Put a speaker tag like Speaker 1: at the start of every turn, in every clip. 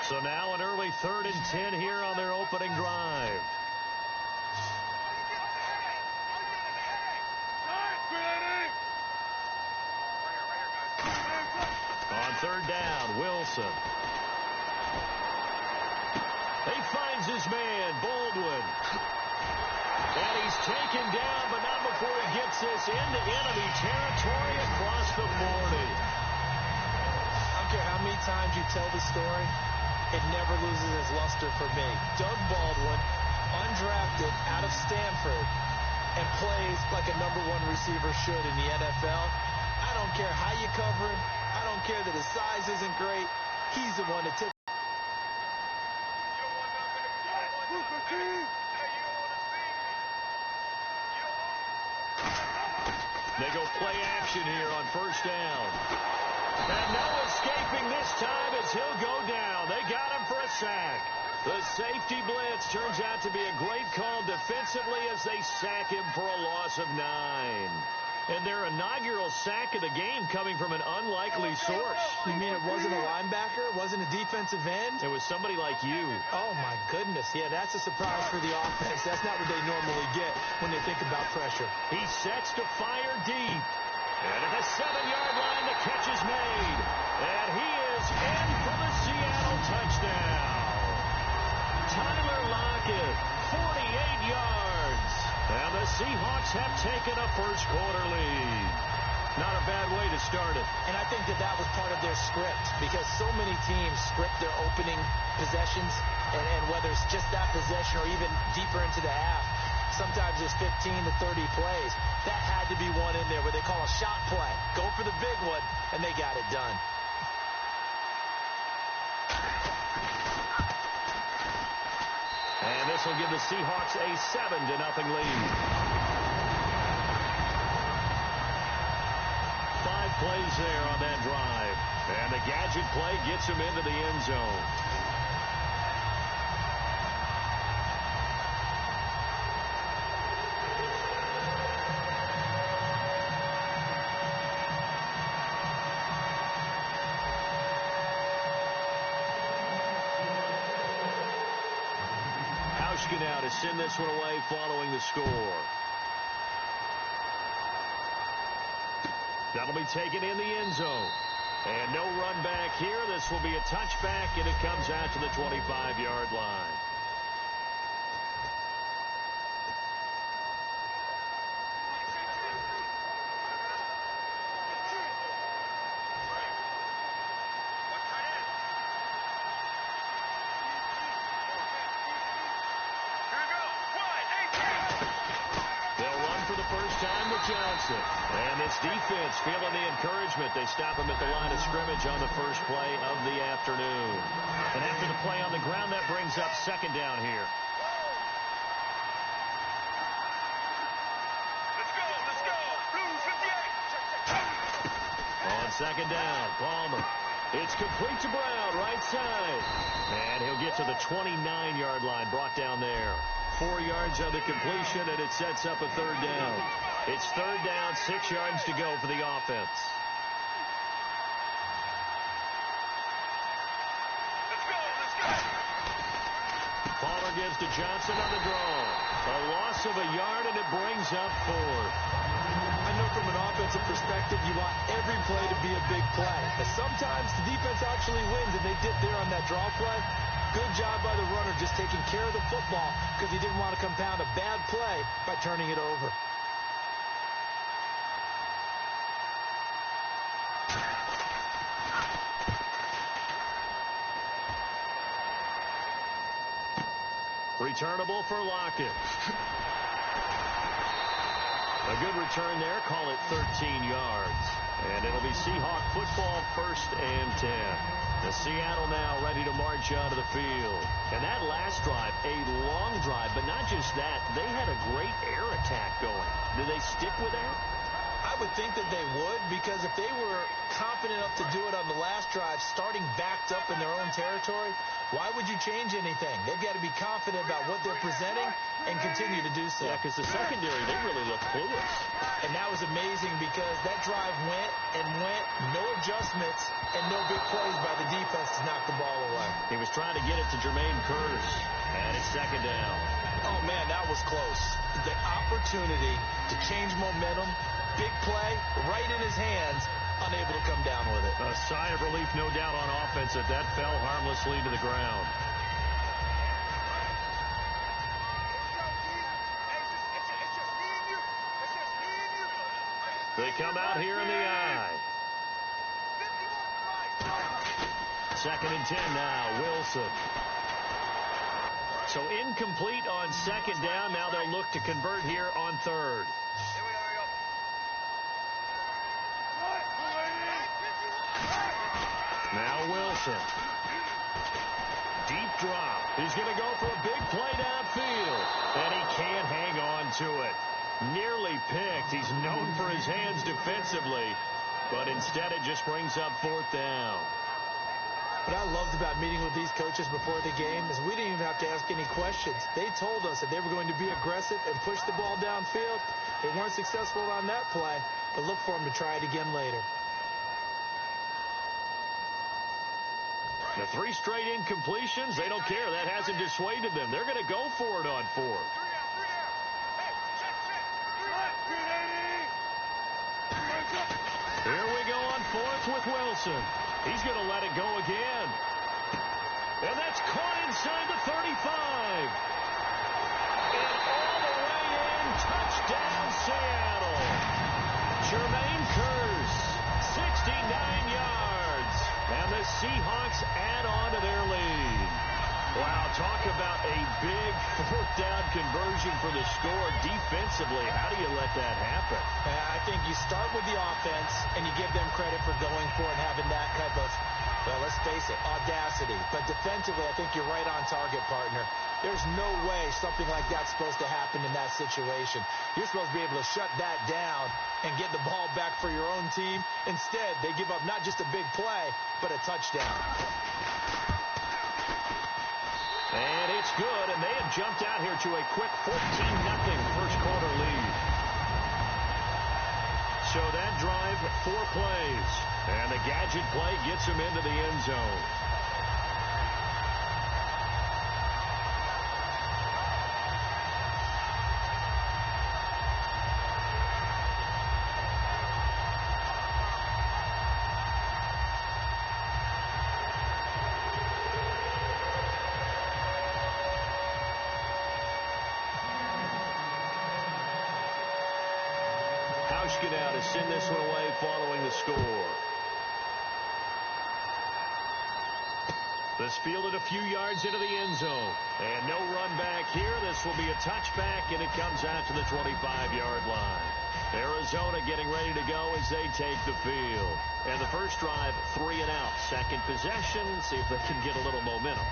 Speaker 1: So now an early 3rd and 10 here on their opening drive. On 3rd down, Wilson. He finds his man, Baldwin. And he's taken down, but not before he gets this into enemy territory across the 40.
Speaker 2: I don't care how many times you tell the story, it never loses its luster for me. Doug Baldwin, undrafted out of Stanford, and plays like a #1 receiver should in the NFL. I don't care how you cover him. I don't care that his size isn't great. He's the one that tips.
Speaker 1: They go play action here on 1st down. And no escaping this time as he'll go down. They got him for a sack. The safety blitz turns out to be a great call defensively as they sack him for a loss of 9. And their inaugural sack of the game coming from an unlikely source.
Speaker 2: You mean it wasn't a linebacker? It wasn't a defensive end?
Speaker 1: It was somebody like you.
Speaker 2: Oh, my goodness. Yeah, that's a surprise for the offense. That's not what they normally get when they think about pressure.
Speaker 1: He sets to fire deep. And at the 7-yard line, the catch is made. And he is in for the Seattle touchdown. Tyler Lockett, 48 yards. And the Seahawks have taken a first-quarter lead. Not a bad way to start it.
Speaker 2: And I think that was part of their script, because so many teams script their opening possessions, and whether it's just that possession or even deeper into the half, sometimes it's 15 to 30 plays. That had to be one in there where they call a shot play. Go for the big one, and they got it done.
Speaker 1: And this will give the Seahawks a 7-0 lead. 5 plays there on that drive. And the gadget play gets him into the end zone. Now to send this one away following the score. That'll be taken in the end zone. And no run back here. This will be a touchback, and it comes out to the 25-yard line. Johnson. And this defense feeling the encouragement. They stop him at the line of scrimmage on the first play of the afternoon. And after the play on the ground, that brings up 2nd down here.
Speaker 3: Let's go. Blues 58.
Speaker 1: On 2nd down, Palmer. It's complete to Brown, right side. And he'll get to the 29-yard line, brought down there. 4 yards on the completion, and it sets up a 3rd down. It's 3rd down, 6 yards to go for the offense.
Speaker 3: Let's go.
Speaker 1: Palmer gives to Johnson on the draw. A loss of a yard, and it brings up 4th.
Speaker 2: I know from an offensive perspective, you want every play to be a big play. But sometimes the defense actually wins, and they did there on that draw play. Good job by the runner just taking care of the football because he didn't want to compound a bad play by turning it over.
Speaker 1: Returnable for Lockett. A good return there. Call it 13 yards. And it'll be Seahawk football, 1st and 10. The Seattle now ready to march onto the field. And that last drive, a long drive, but not just that. They had a great air attack going. Did they stick with that?
Speaker 2: I I would think that they would, because if they were confident enough to do it on the last drive, starting backed up in their own territory, why would you change anything? They've got to be confident about what they're presenting and continue to do so.
Speaker 1: Yeah, because the secondary, they really look clueless.
Speaker 2: And that was amazing because that drive went and went, no adjustments, and no big plays by the defense to knock the ball away.
Speaker 1: He was trying to get it to Jermaine Kearse, and it's second down.
Speaker 2: Oh, man, that was close. The opportunity to change momentum, big play, right in his hands, unable to come down with it.
Speaker 1: A sigh of relief, no doubt, on offense that fell harmlessly to the ground. They come out here in the eye. 2nd and 10 now, Wilson. So incomplete on second down. Now they'll look to convert here on third. Now Wilson. Deep drop. He's going to go for a big play downfield. And he can't hang on to it. Nearly picked. He's known for his hands defensively. But instead it just brings up 4th down.
Speaker 2: What I loved about meeting with these coaches before the game is we didn't even have to ask any questions. They told us that they were going to be aggressive and push the ball downfield. They weren't successful on that play, but look for them to try it again later.
Speaker 1: The 3 straight incompletions, they don't care. That hasn't dissuaded them. They're going to go for it on 4th. Here we go on 4th with Wilson. He's going to let it go again. And that's caught inside the 35. And all the way in, touchdown Seattle. Jermaine Kearse, 69 yards. And the Seahawks add on to their lead. Wow, talk about a big 4th down conversion for the score. Defensively, how do you let that happen?
Speaker 2: I think you start with the offense, and you give them credit for going for it and having that type of, well, let's face it, audacity. But defensively, I think you're right on target, partner. There's no way something like that's supposed to happen in that situation. You're supposed to be able to shut that down and get the ball back for your own team. Instead, they give up not just a big play, but a touchdown.
Speaker 1: And it's good, and they have jumped out here to a quick 14-0 first quarter lead. So that drive, 4 plays, and the gadget play gets them into the end zone. Now to send this one away following the score. This fielded a few yards into the end zone. And no run back here. This will be a touchback, and it comes out to the 25-yard line. Arizona getting ready to go as they take the field. And the first drive, 3 and out. Second possession, see if they can get a little momentum.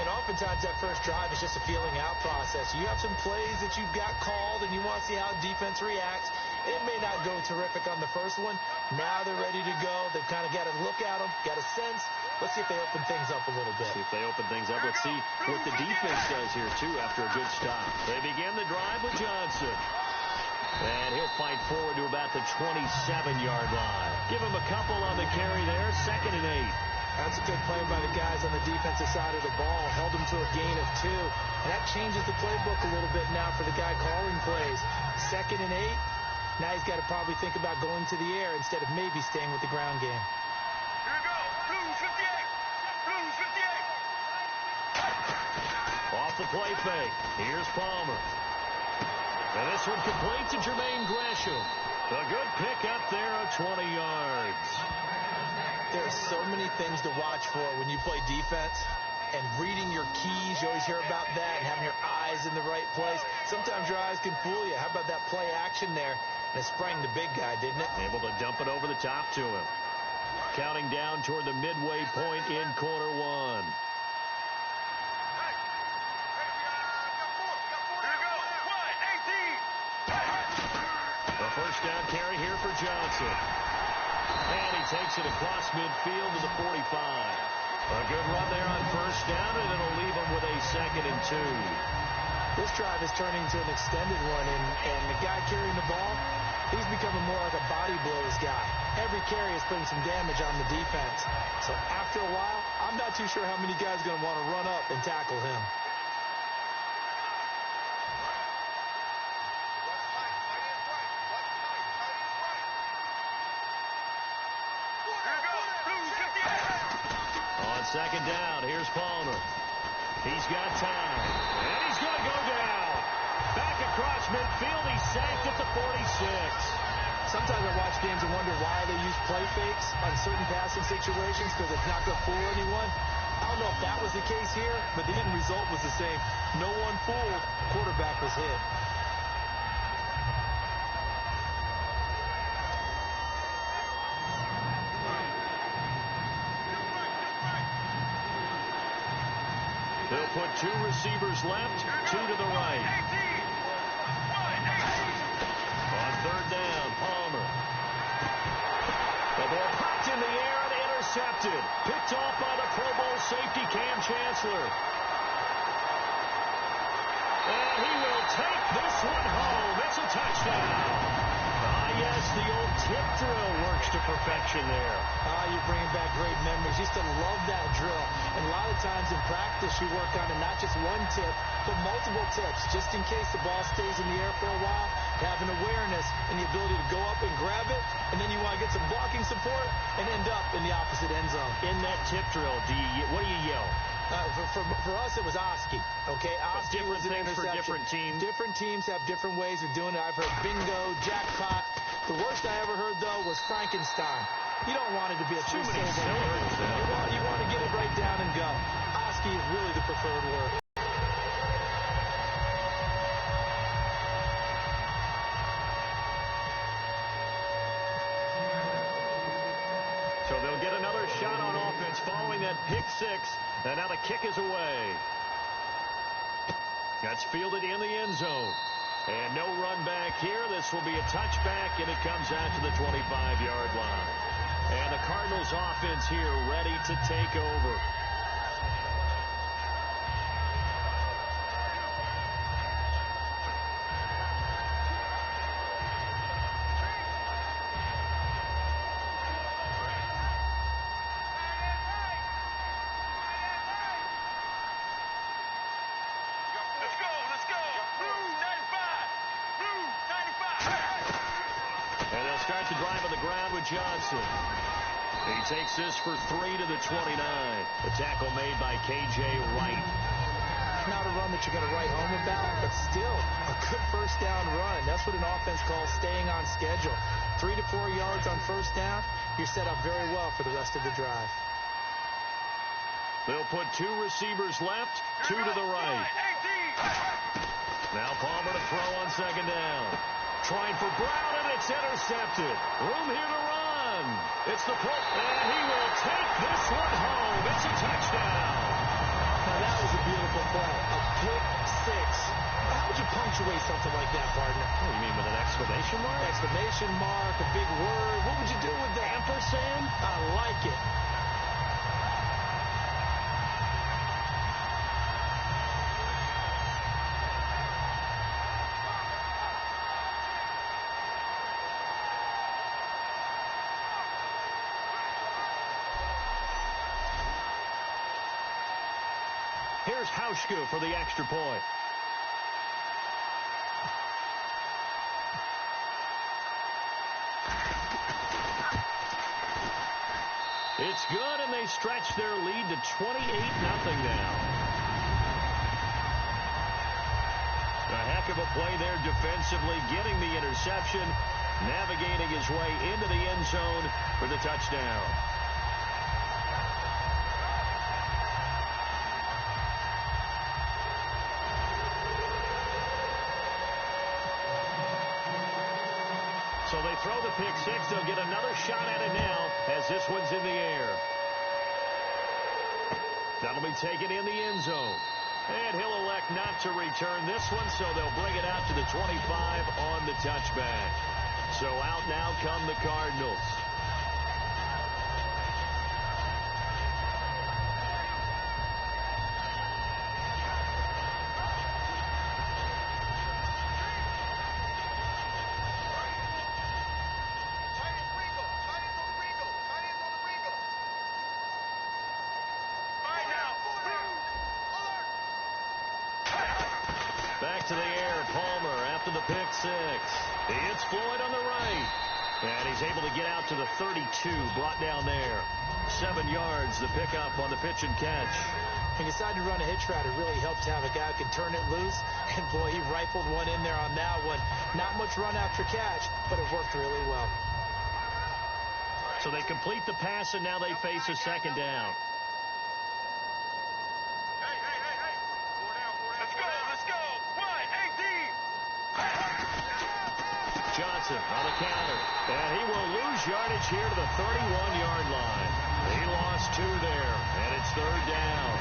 Speaker 2: And oftentimes that first drive is just a feeling out process. You have some plays that you've got called and you want to see how defense reacts. It may not go terrific on the first one. Now they're ready to go. They've kind of got to look at them, got a sense. Let's see if they open things up a little bit.
Speaker 1: See if they open things up. Let's see what the defense does here, too, after a good stop. They begin the drive with Johnson. And he'll fight forward to about the 27-yard line. Give him a couple on the carry there. 2nd and 8.
Speaker 2: That's a good play by the guys on the defensive side of the ball. Held them to a gain of 2. And that changes the playbook a little bit now for the guy calling plays. 2nd and 8. Now he's got to probably think about going to the air instead of maybe staying with the ground game.
Speaker 3: Here we go. Blues 58. Blues 58.
Speaker 1: Off the play fake. Here's Palmer. And this one complete to Jermaine Gresham. A good pick up there of 20 yards.
Speaker 2: There are so many things to watch for when you play defense. And reading your keys, you always hear about that, and having your eyes in the right place. Sometimes your eyes can fool you. How about that play action there? And it sprang the big guy, didn't it?
Speaker 1: Able to dump it over the top to him. Counting down toward the midway point in quarter 1. A first down carry here for Johnson. And he takes it across midfield to the 45. A good run there on first down, and it'll leave him with a 2nd and 2.
Speaker 2: This drive is turning into an extended one, and the guy carrying the ball, he's becoming more like a body blows guy. Every carry is putting some damage on the defense. So after a while, I'm not too sure how many guys are going to want to run up and tackle him.
Speaker 1: On 2nd down, here's Palmer. He's got time, and he's going to go down. Back across midfield, he's sacked at the 46.
Speaker 2: Sometimes I watch games and wonder why they use play fakes on certain passing situations, because it's not going to fool anyone. I don't know if that was the case here, but the end result was the same. No one fooled. Quarterback was hit.
Speaker 1: They'll put 2 receivers left, 2 to the right. On 3rd down, Palmer. The ball popped in the air and intercepted. Picked off by the Pro Bowl safety Cam Chancellor. And he will take this one home. It's a touchdown. Yes, the old tip drill works to perfection there.
Speaker 2: You're bringing back great memories. Used to love that drill. And a lot of times in practice, you work on it, not just one tip, but multiple tips, just in case the ball stays in the air for a while. Have an awareness and the ability to go up and grab it, and then you want to get some blocking support and end up in the opposite end zone.
Speaker 1: In that tip drill, what do you yell?
Speaker 2: For us, it was Oski. Okay, Oski was an interception.
Speaker 1: For different teams.
Speaker 2: Different teams have different ways of doing it. I've heard bingo, jackpot. The worst I ever heard, though, was Frankenstein. You don't want it to be a three-syllable word. You want to get it right down and go. Oski is really the preferred word.
Speaker 1: So they'll get another shot on offense following that pick 6. And now the kick is away. That's fielded in the end zone. And no run back here. This will be a touchback, and it comes out to the 25-yard line. And the Cardinals offense here ready to take over. And they'll start the drive on the ground with Johnson. He takes this for 3 to the 29. The tackle made by K.J. Wright.
Speaker 2: Not a run that you're going to write home about, but still a good first down run. That's what an offense calls staying on schedule. 3 to 4 yards on first down. You're set up very well for the rest of the drive.
Speaker 1: They'll put 2 receivers left, 2 to the right. Now Palmer to throw on 2nd down. Trying for Brown, and it's intercepted. Room here to run. It's the Pro, and he will take this one home. It's a touchdown.
Speaker 2: Now that was a beautiful play. A pick 6. How would you punctuate something like that, partner?
Speaker 1: What do you mean, with an exclamation mark?
Speaker 2: Exclamation mark, a big word. What would you do with that?
Speaker 1: Ampersand?
Speaker 2: I like it.
Speaker 1: Here's Hauschka for the extra point. It's good, and they stretch their lead to 28-0 now. A heck of a play there defensively, getting the interception, navigating his way into the end zone for the touchdown. So they throw the pick 6. They'll get another shot at it now as this one's in the air. That'll be taken in the end zone. And he'll elect not to return this one, so they'll bring it out to the 25 on the touchback. So out now come the Cardinals. Back to the air, Palmer after the pick six. He hits Floyd on the right. And he's able to get out to the 32, brought down there. 7 yards, the pickup on the pitch and catch.
Speaker 2: He decided to run a hitch route. It really helped to have a guy who can turn it loose. And, boy, he rifled one in there on that one. Not much run after catch, but it worked really well.
Speaker 1: So they complete the pass, and now they face a second down. Johnson on the counter, and he will lose yardage here to the 31-yard line. He lost 2 there, and it's third down.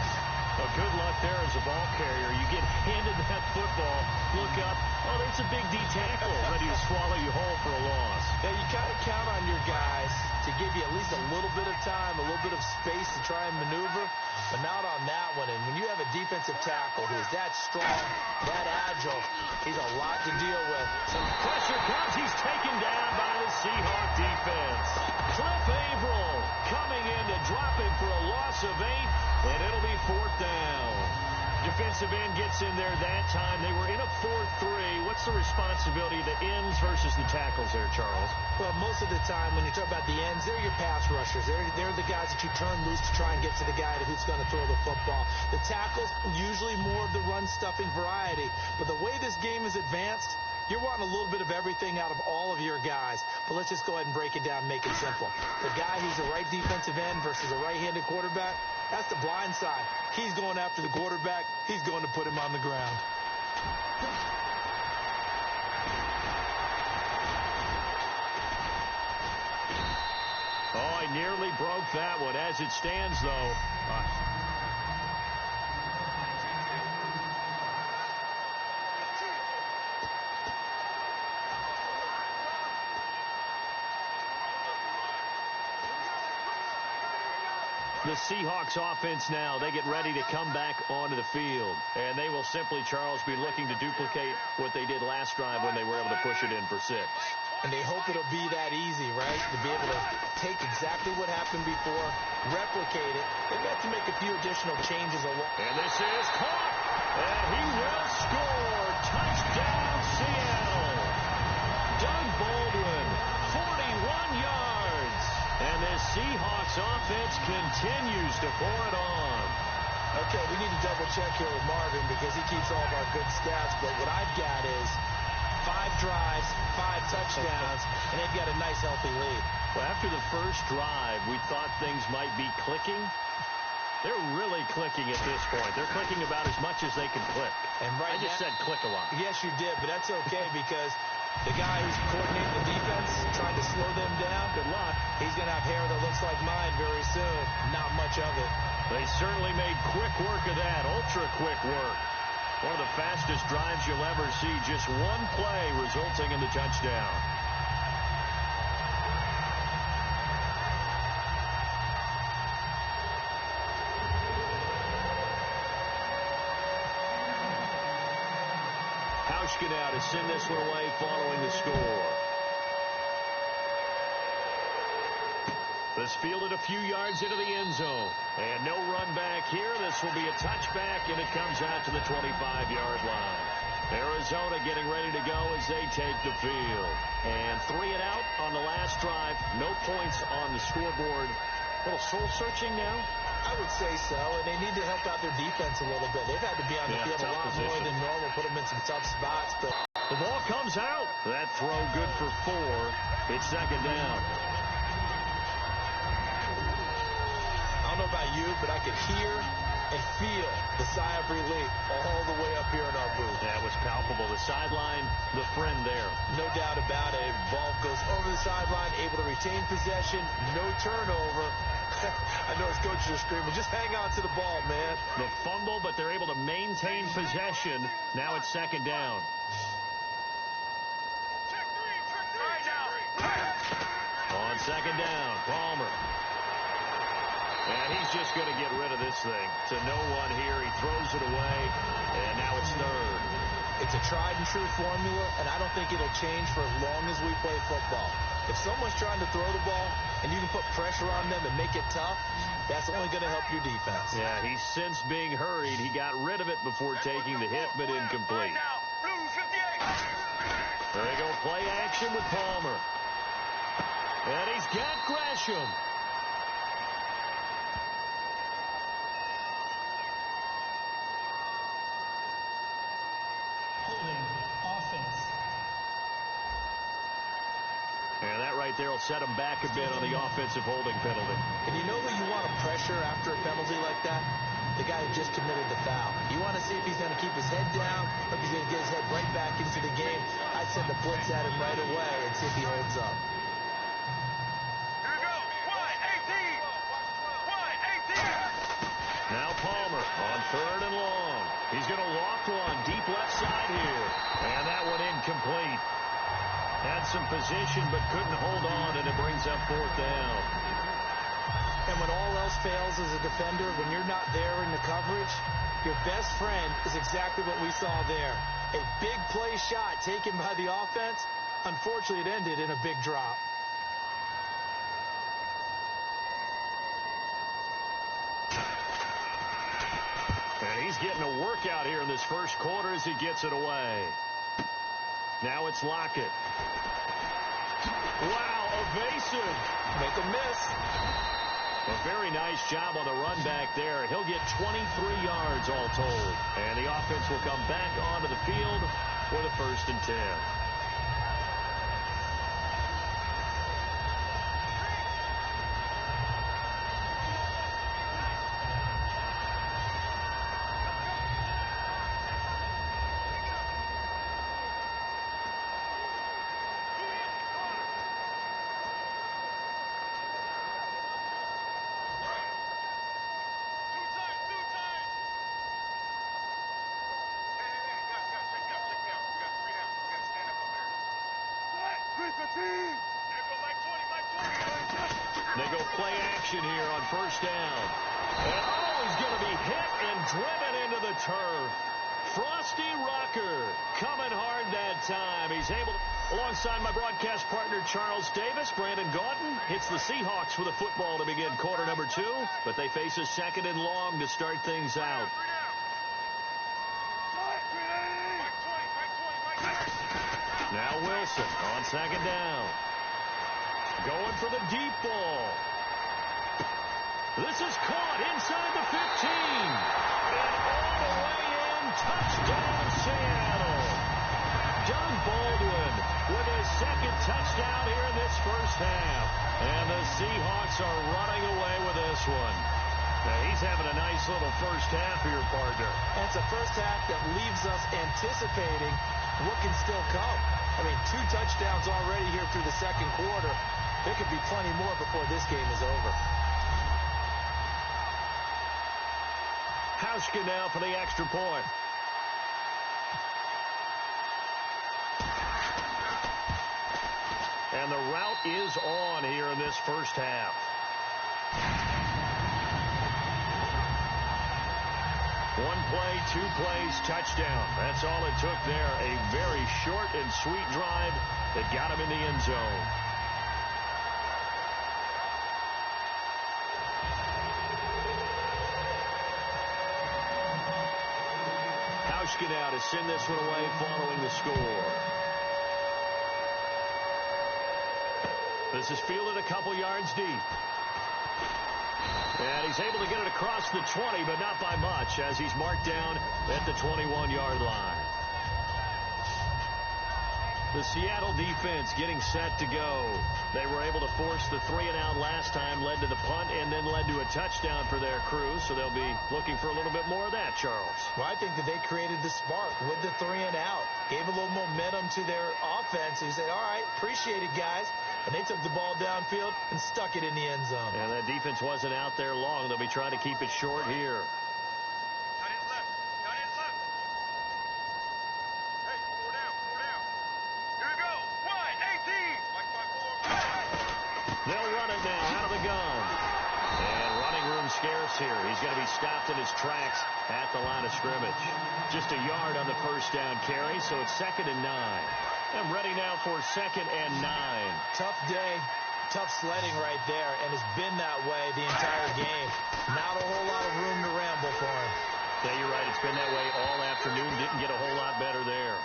Speaker 1: Well, good luck there as a ball carrier. You get handed that football, look up, oh, there's a big D tackle ready to swallow you whole for a loss.
Speaker 2: Yeah, you got to count on your guys to give you at least a little bit of time, a little bit of space to try and maneuver, but not on that one. And when you have a defensive tackle who's that strong, that agile, he's a lot to deal with.
Speaker 1: Some pressure comes. He's taken down by the Seahawk defense. Cliff Averill coming in to drop him for a loss of 8, and it'll be 4th down. Defensive end gets in there that time. They were in a 4-3. What's the responsibility of the ends versus the tackles there, Charles?
Speaker 2: Well, most of the time when you talk about the ends, they're your pass rushers. They're the guys that you turn loose to try and get to the guy who's going to throw the football. The tackles, usually more of the run-stuffing variety. But the way this game is advanced, you're wanting a little bit of everything out of all of your guys. But let's just go ahead and break it down and make it simple. The guy who's the right defensive end versus a right-handed quarterback, that's the blind side. He's going after the quarterback. He's going to put him on the ground.
Speaker 1: Oh, I nearly broke that one. As it stands, though, the Seahawks offense now, they get ready to come back onto the field. And they will simply, Charles, be looking to duplicate what they did last drive when they were able to push it in for 6.
Speaker 2: And they hope it'll be that easy, right? To be able to take exactly what happened before, replicate it. They've got to make a few additional changes along.
Speaker 1: And this is caught. And he will score. Touchdown, Seattle. Doug Baldwin, 41 yards. And this Seahawks offense continues to pour it on.
Speaker 2: Okay, we need to double-check here with Marvin because he keeps all of our good stats. But what I've got is 5 drives, 5 touchdowns, and they've got a nice, healthy lead.
Speaker 1: Well, after the first drive, we thought things might be clicking. They're really clicking at this point. They're clicking about as much as they can click.
Speaker 2: And right
Speaker 1: I just said click a lot.
Speaker 2: Yes, you did, but that's okay because the guy who's coordinating the defense, trying to slow them down,
Speaker 1: good luck.
Speaker 2: He's going to have hair that looks like mine very soon. Not much of it.
Speaker 1: They certainly made quick work of that, ultra-quick work. One of the fastest drives you'll ever see. Just one play resulting in the touchdown. Hauschka now to send this one away following the score. This fielded a few yards into the end zone. And no run back here. This will be a touchback, and it comes out to the 25-yard line. Arizona getting ready to go as they take the field. And 3 and out on the last drive. No points on the scoreboard. A little soul-searching now?
Speaker 2: I would say so, and they need to help out their defense a little bit. They've had to be on the field a lot more than normal, put them in some tough spots. But
Speaker 1: the ball comes out. That throw good for 4. It's second down.
Speaker 2: I don't know about you, but I could hear and feel the sigh of relief all the way up here in our booth.
Speaker 1: That was palpable. The sideline, the friend there.
Speaker 2: No doubt about it. Ball goes over the sideline, able to retain possession, no turnover. I know his coaches are screaming, just hang on to the ball, man.
Speaker 1: The fumble, but they're able to maintain possession. Now it's second down.
Speaker 3: Check 3, check 3. All right, now.
Speaker 1: Second down, Palmer. And he's just going to get rid of this thing to no one here. He throws it away, and now it's third.
Speaker 2: It's a tried-and-true formula, and I don't think it'll change for as long as we play football. If someone's trying to throw the ball and you can put pressure on them and make it tough, that's only going to help your defense.
Speaker 1: Yeah, he's since being hurried. He got rid of it before taking the hit, but incomplete. There they go, play action with Palmer. And he's got Gresham. And that right there will set him back a bit on the offensive holding penalty.
Speaker 2: And you know who you want to pressure after a penalty like that? The guy who just committed the foul. You want to see if he's going to keep his head down or if he's going to get his head right back into the game. I'd send a blitz at him right away and see if he holds up.
Speaker 3: Here we go. Wide 18. Wide 18.
Speaker 1: Now Palmer on third and long. He's going to loft one deep left side here. And that one incomplete. Had some position but couldn't hold on, and it brings up fourth down.
Speaker 2: And when all else fails as a defender, when you're not there in the coverage, your best friend is exactly what we saw there. A big play shot taken by the offense. Unfortunately, it ended in a big drop.
Speaker 1: And he's getting a workout here in this first quarter as he gets it away. Now it's Lockett. Wow, evasive.
Speaker 2: Make a miss.
Speaker 1: A very nice job on the run back there. He'll get 23 yards all told. And the offense will come back onto the field with a 1st and 10. They go play action here on first down. And oh, he's going to be hit and driven into the turf. Frosty Rocker coming hard that time. He's able to, alongside my broadcast partner Charles Davis, Brandon Gaudin hits the Seahawks with a football to begin quarter number 2, but they face a second and long to start things out. Now Wilson on second down. Going for the deep ball. This is caught inside the 15. And all the way in, touchdown Seattle. Doug Baldwin with his second touchdown here in this first half. And the Seahawks are running away with this one. Now he's having a nice little first half here, partner.
Speaker 2: And it's a first half that leaves us anticipating what can still come. I mean, 2 touchdowns already here through the second quarter. There could be plenty more before this game is over.
Speaker 1: Hauschka now for the extra point. And the route is on here in this first half. One play, 2 plays, touchdown. That's all it took there. A very short and sweet drive that got him in the end zone. Hauschka now to send this one away following the score. This is fielded a couple yards deep. And he's able to get it across the 20, but not by much, as he's marked down at the 21-yard line. The Seattle defense getting set to go. They were able to force the 3-and-out last time, led to the punt, and then led to a touchdown for their crew. So they'll be looking for a little bit more of that, Charles.
Speaker 2: Well, I think that they created the spark with the 3-and-out. Gave a little momentum to their offense. They said, all right, appreciate it, guys. And they took the ball downfield and stuck it in the end zone.
Speaker 1: And that defense wasn't out there long. They'll be trying to keep it short here. They'll stops here. He's going to be stopped in his tracks at the line of scrimmage. Just a yard on the first down carry, so it's 2nd and 9. I'm ready now for 2nd and 9.
Speaker 2: Tough day, tough sledding right there, and it's been that way the entire game. Not a whole lot of room to ramble for him.
Speaker 1: Yeah, you're right. It's been that way all afternoon. Didn't get a whole lot better there.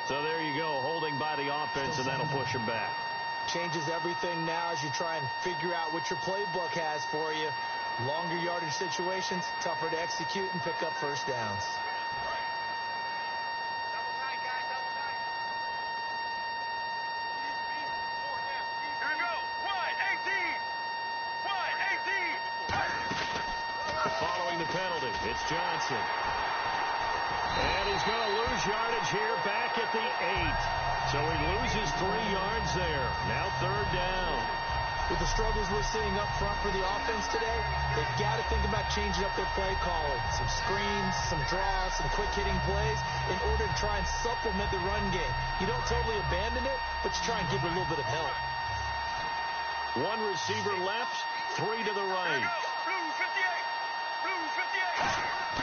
Speaker 1: So there you go, holding by the offense, and that'll push him back.
Speaker 2: Changes everything now as you try and figure out what your playbook has for you. Longer yardage situations, tougher to execute and pick up first downs.
Speaker 3: Here we go. Wide 18.
Speaker 1: Following the penalty, it's Johnson. And he's going to lose yardage here back at the 8. So he loses 3 yards there. Now 3rd down.
Speaker 2: With the struggles we're seeing up front for the offense today, they've got to think about changing up their play calling. Some screens, some draws, some quick-hitting plays in order to try and supplement the run game. You don't totally abandon it, but you try and give it a little bit of help.
Speaker 1: 1 receiver left, 3 to the right.
Speaker 3: Blue 58. Blue 58.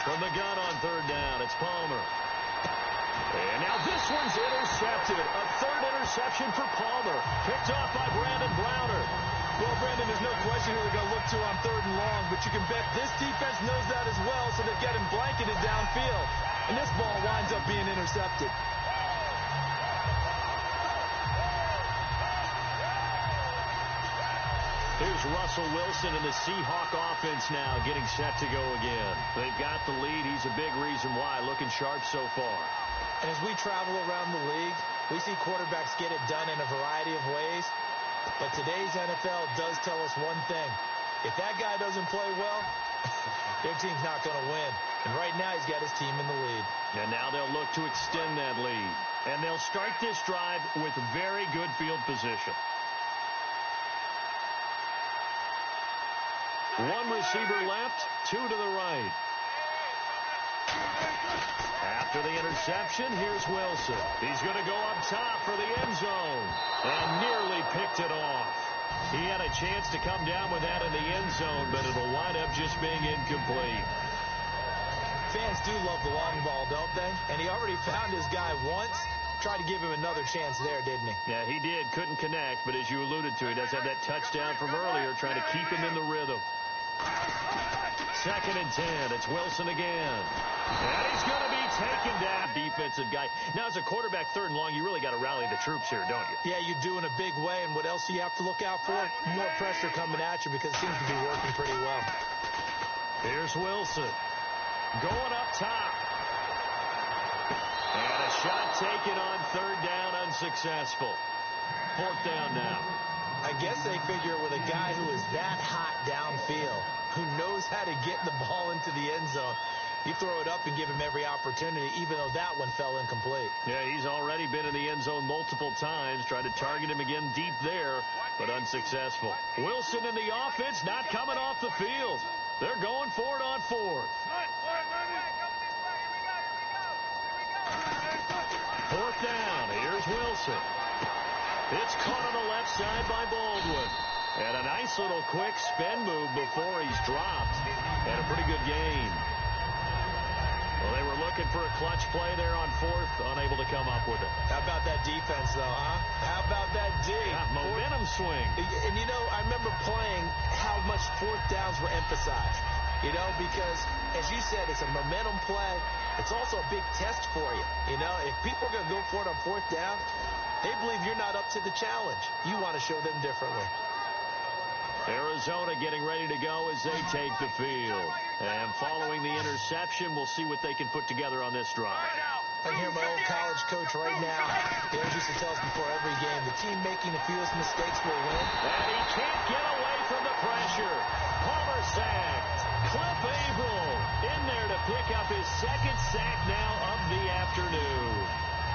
Speaker 1: From the gun on 3rd down, it's Palmer. And now this one's intercepted. A 3rd interception for Palmer. Picked off by Brandon Browner.
Speaker 2: Well, Brandon, there's no question who they're going to look to on 3rd and long, but you can bet this defense knows that as well, so they've got him blanketed downfield. And this ball winds up being intercepted.
Speaker 1: Here's Russell Wilson and the Seahawk offense now getting set to go again. They've got the lead. He's a big reason why. Looking sharp so far.
Speaker 2: And as we travel around the league, we see quarterbacks get it done in a variety of ways. But today's NFL does tell us one thing. If that guy doesn't play well, their team's not going to win. And right now he's got his team in the lead.
Speaker 1: And now they'll look to extend that lead. And they'll start this drive with very good field position. 1 receiver left, 2 to the right. After the interception, here's Wilson. He's going to go up top for the end zone. And nearly picked it off. He had a chance to come down with that in the end zone, but it'll wind up just being incomplete.
Speaker 2: Fans do love the long ball, don't they? And he already found his guy once. Tried to give him another chance there, didn't he?
Speaker 1: Yeah, he did. Couldn't connect, but as you alluded to, he does have that touchdown from earlier, trying to keep him in the rhythm. 2nd and 10. It's Wilson again. And he's going to be taken down. Defensive guy. Now, as a quarterback, 3rd and long, you really got to rally the troops here, don't you?
Speaker 2: Yeah, you do in a big way. And what else do you have to look out for? More pressure coming at you because it seems to be working pretty well.
Speaker 1: Here's Wilson. Going up top. And a shot taken on 3rd down, unsuccessful. 4th down now.
Speaker 2: I guess they figure with a guy who is that hot downfield, who knows how to get the ball into the end zone, you throw it up and give him every opportunity, even though that one fell incomplete.
Speaker 1: Yeah, he's already been in the end zone multiple times. Tried to target him again deep there, but unsuccessful. Wilson and the offense not coming off the field. They're going for it on 4th. 4th down. Here's Wilson. It's caught on the left side by Baldwin. And a nice little quick spin move before he's dropped. And a pretty good gain. Well, they were looking for a clutch play there on 4th, unable to come up with it.
Speaker 2: How about that defense, though, huh? How about that D?
Speaker 1: Yeah, momentum swing.
Speaker 2: And, you know, I remember playing how much 4th downs were emphasized. You know, because, as you said, it's a momentum play. It's also a big test for you. You know, if people are going to go for it on 4th down, they believe you're not up to the challenge. You want to show them differently.
Speaker 1: Arizona getting ready to go as they take the field. And following the interception, we'll see what they can put together on this drive.
Speaker 2: I hear my old college coach right now. He always used to tell us before every game, the team making the fewest mistakes will win.
Speaker 1: And he can't get away from the pressure. Palmer sacked. Cliff Averill in there to pick up his 2nd sack now of the afternoon.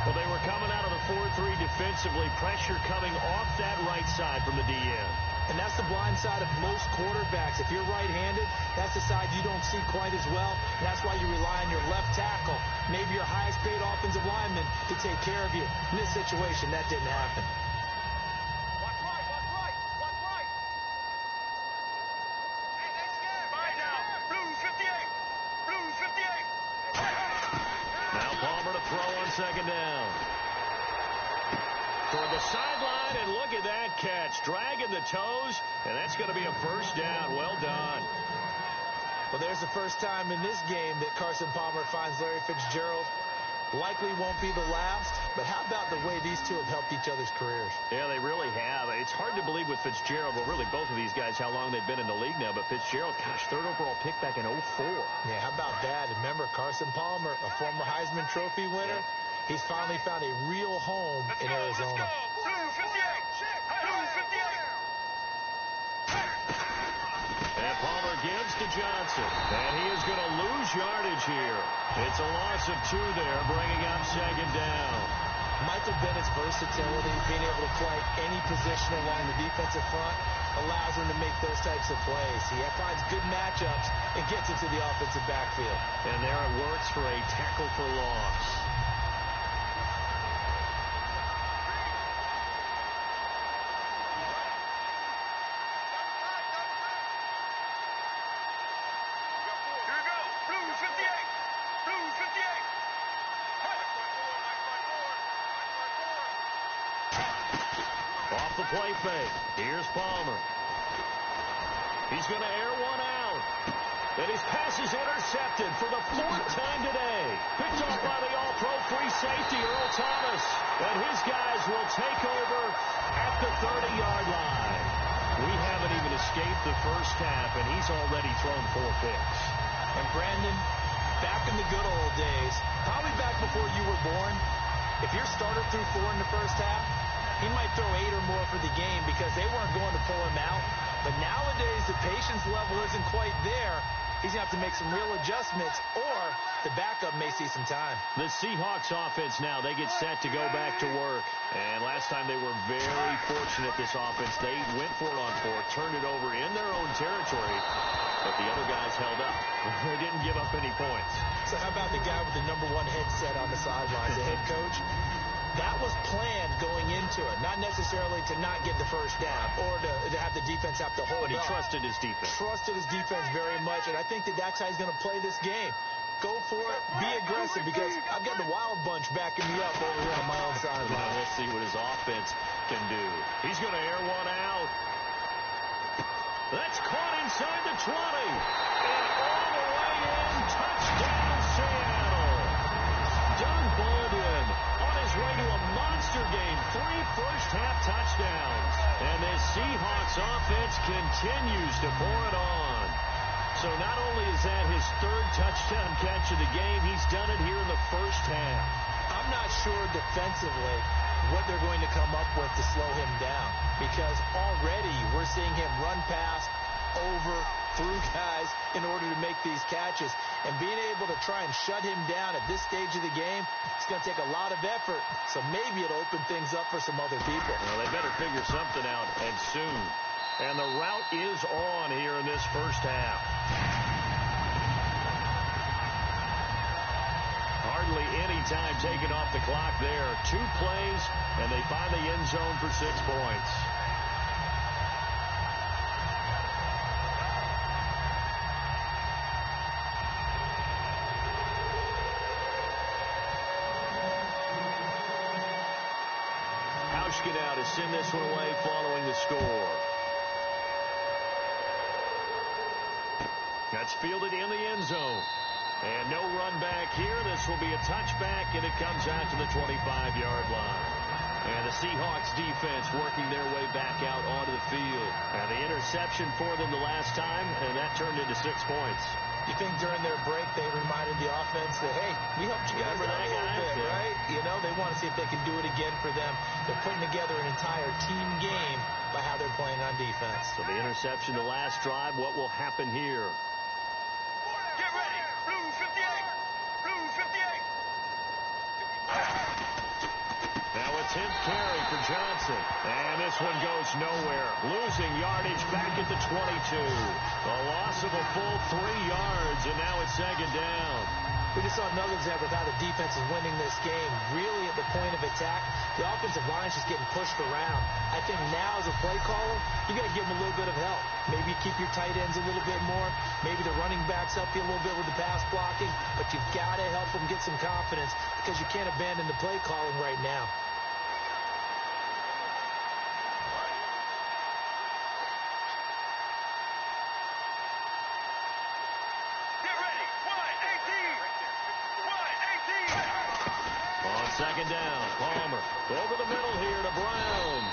Speaker 1: Well, they were coming out of the 4-3 defensively. Pressure coming off that right side from the DN.
Speaker 2: And that's the blind side of most quarterbacks. If you're right-handed, that's the side you don't see quite as well. And that's why you rely on your left tackle, maybe your highest-paid offensive lineman, to take care of you. In this situation, that didn't happen.
Speaker 3: Watch right, watch right, watch right. Hey, that's good. Find out. Blues 58. Blues 58.
Speaker 1: Now Palmer to throw on second down. Toward the sideline, and look at that catch. Dragging the toes, and that's going to be a first down. Well done.
Speaker 2: Well, there's the first time in this game that Carson Palmer finds Larry Fitzgerald. Likely won't be the last, but how about the way these two have helped each other's careers?
Speaker 1: Yeah, they really have. It's hard to believe with Fitzgerald, well, really both of these guys, how long they've been in the league now, but Fitzgerald, gosh, third overall pick back in 04.
Speaker 2: Yeah, how about that? Remember, Carson Palmer, a former Heisman Trophy winner, he's finally found a real home in Arizona.
Speaker 3: Let's go. Blues 58. Blues 58.
Speaker 1: And Palmer gives to Johnson. And he is going to lose yardage here. It's a loss of 2 there, bringing up second down.
Speaker 2: Michael Bennett's versatility, being able to play any position along the defensive front, allows him to make those types of plays. He finds good matchups and gets into the offensive backfield.
Speaker 1: And there it works for a tackle for loss.
Speaker 3: Here we go. Blues 58. Blues 58.
Speaker 1: Off the play fake. Here's Palmer. He's going to air one out. And his pass is intercepted for the 4th time today. Picked off by the all-pro free safety, Earl Thomas. And his guys will take over at the 30-yard line. We haven't even escaped the first half, and he's already thrown 4 picks.
Speaker 2: And Brandon, back in the good old days, probably back before you were born, if your starter threw 4 in the first half, he might throw 8 or more for the game because they weren't going to pull him out. But nowadays, the patience level isn't quite there. He's going to have to make some real adjustments, or the backup may see some time.
Speaker 1: The Seahawks offense now, they get set to go back to work. And last time they were very fortunate, this offense. They went for it on 4, turned it over in their own territory, but the other guys held up. They didn't give up any points.
Speaker 2: So how about the guy with the #1 headset on the sidelines, the head coach? That was planned going into it, not necessarily to not get the first down or to have the defense have to hold
Speaker 1: But he
Speaker 2: up.
Speaker 1: trusted his defense.
Speaker 2: Trusted his defense very much, and I think that's how he's going to play this game. Go for it, be aggressive, because I've got the wild bunch backing me up over here on my own sideline.
Speaker 1: Now we'll see what his offense can do. He's going to air one out. That's caught inside the 20. And all the way in, touchdown Seattle. Doug Baldwin on his way to a monster game. 3 first-half touchdowns. And this Seahawks offense continues to pour it on. So not only is that his 3rd touchdown catch of the game, he's done it here in the first half.
Speaker 2: I'm not sure defensively what they're going to come up with to slow him down, because already we're seeing him run past, over, through guys in order to make these catches. And being able to try and shut him down at this stage of the game, it's going to take a lot of effort. So maybe it'll open things up for some other people.
Speaker 1: Well, they better figure something out, and soon. And the route is on here in this first half. Hardly any time taken off the clock there. 2 plays, and they find the end zone for 6 points. Now to send this one away following the score. That's fielded in the end zone. And no run back here. This will be a touchback, and it comes out to the 25-yard line. And the Seahawks defense working their way back out onto the field. And the interception for them the last time, and that turned into 6 points.
Speaker 2: You think during their break they reminded the offense that, hey, we helped you guys out a little bit, right? You know, they want to see if they can do it again for them. They're putting together an entire team game by how they're playing on defense.
Speaker 1: So the interception the last drive, what will happen here?
Speaker 3: Get ready. Blues 58. Blues 58.
Speaker 1: Now a 10th carry for Johnson. And this one goes nowhere. Losing yardage back at the 22. A loss of a full 3 yards, and now it's second down.
Speaker 2: We just saw another example of how the defense is winning this game. Really at the point of attack, the offensive line's just getting pushed around. I think now as a play caller, you got to give them a little bit of help. Maybe you keep your tight ends a little bit more. Maybe the running backs help you a little bit with the pass blocking. But you've got to help them get some confidence because you can't abandon the play calling right now.
Speaker 1: Second down, Palmer over the middle here to Brown.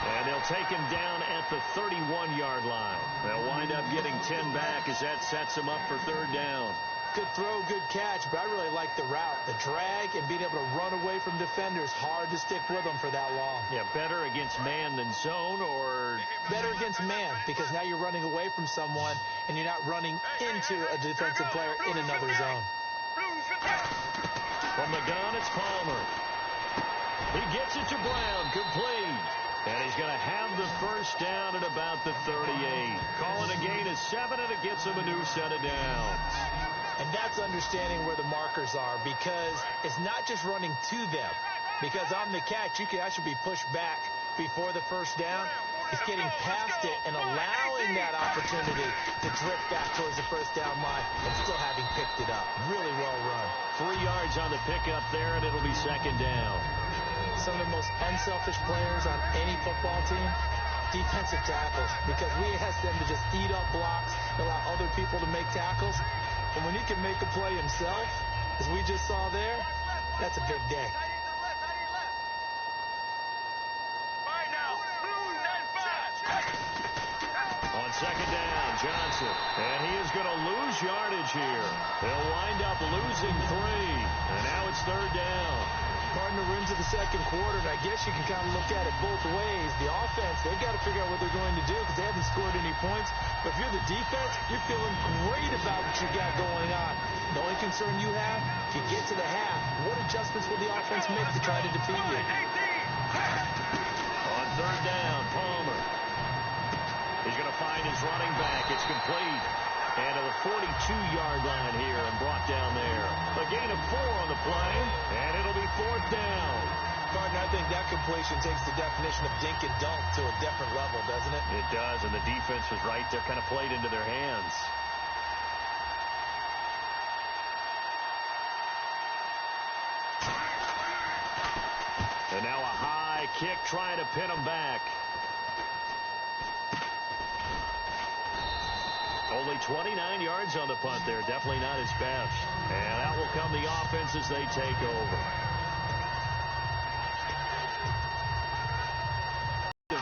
Speaker 1: And they'll take him down at the 31-yard line. They'll wind up getting 10 back as that sets him up for third down.
Speaker 2: Good throw, good catch, but I really like the route. The drag and being able to run away from defenders, hard to stick with them for that long.
Speaker 1: Yeah, better against man than zone, or?
Speaker 2: Better against man, because now you're running away from someone and you're not running into a defensive player in another zone.
Speaker 1: From the gun, it's Palmer. He gets it to Brown, complete. And he's going to have the first down at about the 38. Call it a gain of 7, and it gets him a new set of downs.
Speaker 2: And that's understanding where the markers are, because it's not just running to them. Because on the catch, you can actually be pushed back before the first down. It's getting past it and allowing that opportunity to drift back towards the first down line and still having picked it up. Really well run.
Speaker 1: 3 yards on the pickup there, and it'll be second down.
Speaker 2: Some of the most unselfish players on any football team, defensive tackles, because we ask them to just eat up blocks, allow other people to make tackles. And when he can make a play himself, as we just saw there, that's a big day.
Speaker 1: On second down, Johnson. And he is going to lose yardage here. He'll wind up losing 3. And now it's third down.
Speaker 2: Partner, we're into the second quarter, and I guess you can kind of look at it both ways. The offense, they've got to figure out what they're going to do because they haven't scored any points. But if you're the defense, you're feeling great about what you got going on. The only concern you have, if you get to the half, what adjustments will the offense make to try to defeat you?
Speaker 1: On third down, Palmer. He's going to find his running back. It's complete. And to the 42-yard line here and brought down there. A gain of 4 on the play, and it'll be fourth down.
Speaker 2: Partner, I think that completion takes the definition of dink and dunk to a different level, doesn't it?
Speaker 1: It does, and the defense was right there, kind of played into their hands. And now a high kick trying to pin him back. Only 29 yards on the punt there. Definitely not his best. And out will come the offense as they take over.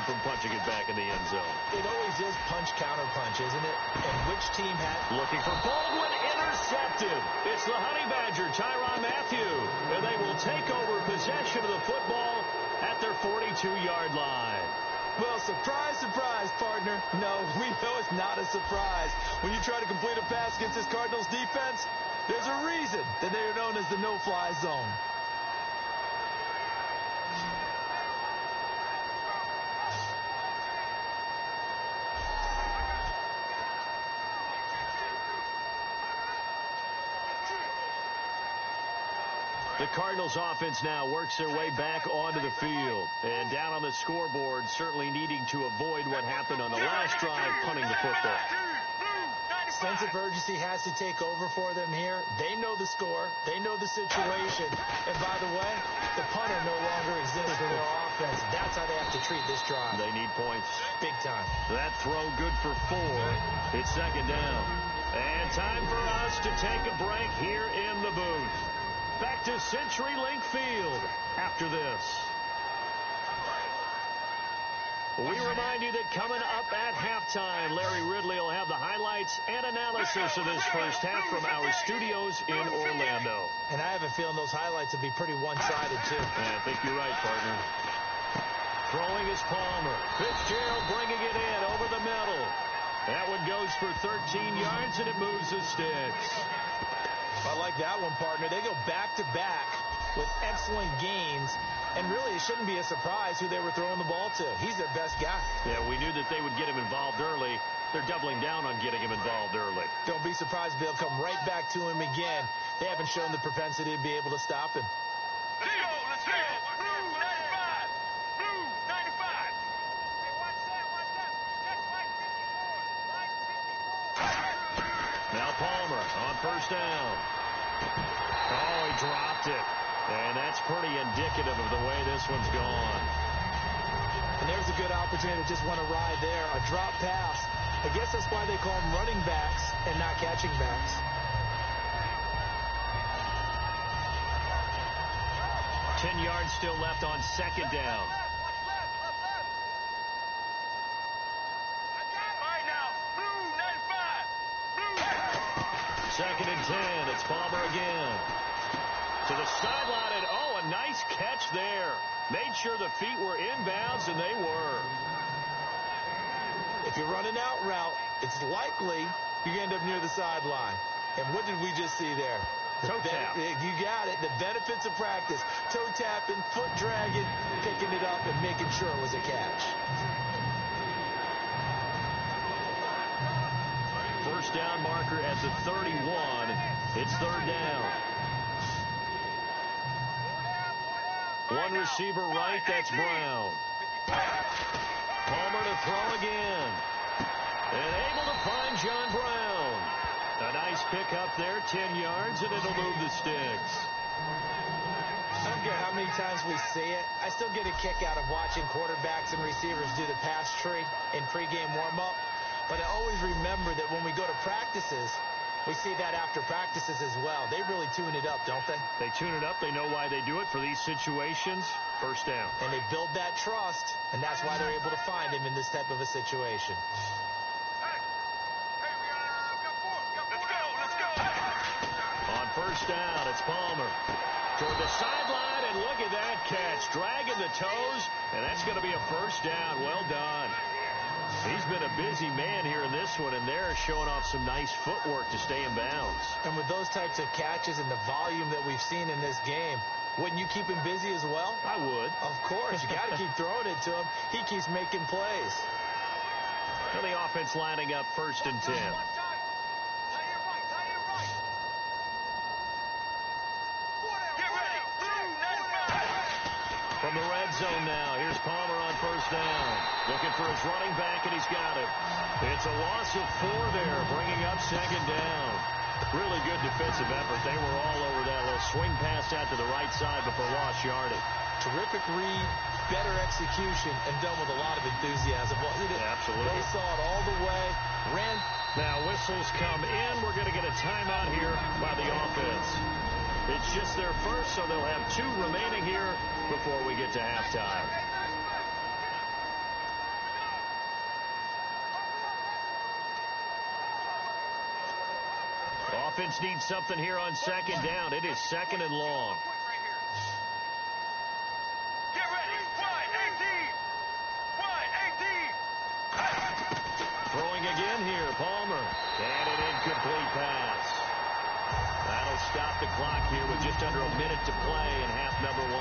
Speaker 1: From punching it back in the end zone.
Speaker 2: It always is punch-counter-punch, isn't it? And which team had...
Speaker 1: Looking for Baldwin, intercepted. It's the Honey Badger, Tyrann Mathieu. And they will take over possession of the football at their 42-yard line.
Speaker 2: Well, surprise, surprise, partner. No, we know it's not a surprise. When you try to complete a pass against this Cardinals defense, there's a reason that they are known as the no-fly zone.
Speaker 1: The Cardinals offense now works their way back onto the field. And down on the scoreboard, certainly needing to avoid what happened on the last drive, punting the football.
Speaker 2: Sense of urgency has to take over for them here. They know the score. They know the situation. And by the way, the punter no longer exists for their offense. That's how they have to treat this drive.
Speaker 1: They need points.
Speaker 2: Big time.
Speaker 1: That throw good for 4. It's second down. And time for us to take a break here in the booth. Back to CenturyLink Field after this. We remind you that coming up at halftime, Larry Ridley will have the highlights and analysis of this first half from our studios in Orlando.
Speaker 2: And I have a feeling those highlights will be pretty one-sided, too.
Speaker 1: I think you're right, partner. Throwing is Palmer. Fitzgerald bringing it in over the middle. That one goes for 13 yards, and it moves the sticks.
Speaker 2: I like that one, partner. They go back-to-back with excellent gains. And really, it shouldn't be a surprise who they were throwing the ball to. He's their best guy.
Speaker 1: Yeah, we knew that they would get him involved early. They're doubling down on getting him involved early.
Speaker 2: Don't be surprised if they'll come right back to him again. They haven't shown the propensity to be able to stop him.
Speaker 3: Let's go, let's go. Blue 95. Blue 95. Hey, watch that. That's line 54.
Speaker 1: Now Palmer on first down. Oh, he dropped it. And that's pretty indicative of the way this one's gone.
Speaker 2: And there's a good opportunity to just want to ride there. A drop pass. I guess that's why they call them running backs and not catching backs.
Speaker 1: Ten yards still left on second down.
Speaker 3: All right, now. Blue 95. Blue.
Speaker 1: Second and 10. It's Palmer again. To the sideline, and oh, a nice catch there. Made sure the feet were inbounds, and they were.
Speaker 2: If you're running out route, it's likely you end up near the sideline. And what did we just see there?
Speaker 1: Toe tap.
Speaker 2: You got it. The benefits of practice. Toe tapping, foot dragging, picking it up, and making sure it was a catch.
Speaker 1: First down marker at the 31. It's third down. One receiver right, that's Brown. Palmer to throw again. And able to find John Brown. A nice pickup there, 10 yards, and it'll move the sticks.
Speaker 2: I don't care how many times we see it. I still get a kick out of watching quarterbacks and receivers do the pass tree in pregame warm-up. But I always remember that when we go to practices, we see that after practices as well. They really tune it up, don't they?
Speaker 1: They tune it up. They know why they do it for these situations. First down.
Speaker 2: And they build that trust, and that's why they're able to find him in this type of a situation.
Speaker 3: Let's go.
Speaker 1: On first down, it's Palmer. Toward the sideline, and look at that catch. Dragging the toes, and that's going to be a first down. Well done. He's been a busy man here in this one, and they're showing off some nice footwork to stay in bounds.
Speaker 2: And with those types of catches and the volume that we've seen in this game, wouldn't you keep him busy as well?
Speaker 1: I would.
Speaker 2: Of course. You got to keep throwing it to him. He keeps making plays.
Speaker 1: And the offense lining up first and 10. From the red zone now, here's Palmer on first down. Looking for his running back, and he's got it. It's a loss of 4 there, bringing up second down. Really good defensive effort. They were all over that little swing pass out to the right side before lost yardage.
Speaker 2: Terrific read, better execution, and done with a lot of enthusiasm.
Speaker 1: Absolutely.
Speaker 2: They saw it all the way, ran.
Speaker 1: Now whistles come in. We're going to get a timeout here by the offense. It's just their first, so they'll have 2 remaining here before we get to halftime. Offense needs something here on second down. It is second and long.
Speaker 3: Get ready. Wide 18.
Speaker 1: Throwing again here, Palmer. And an incomplete pass. That'll stop the clock here with just under a minute to play in half number 1.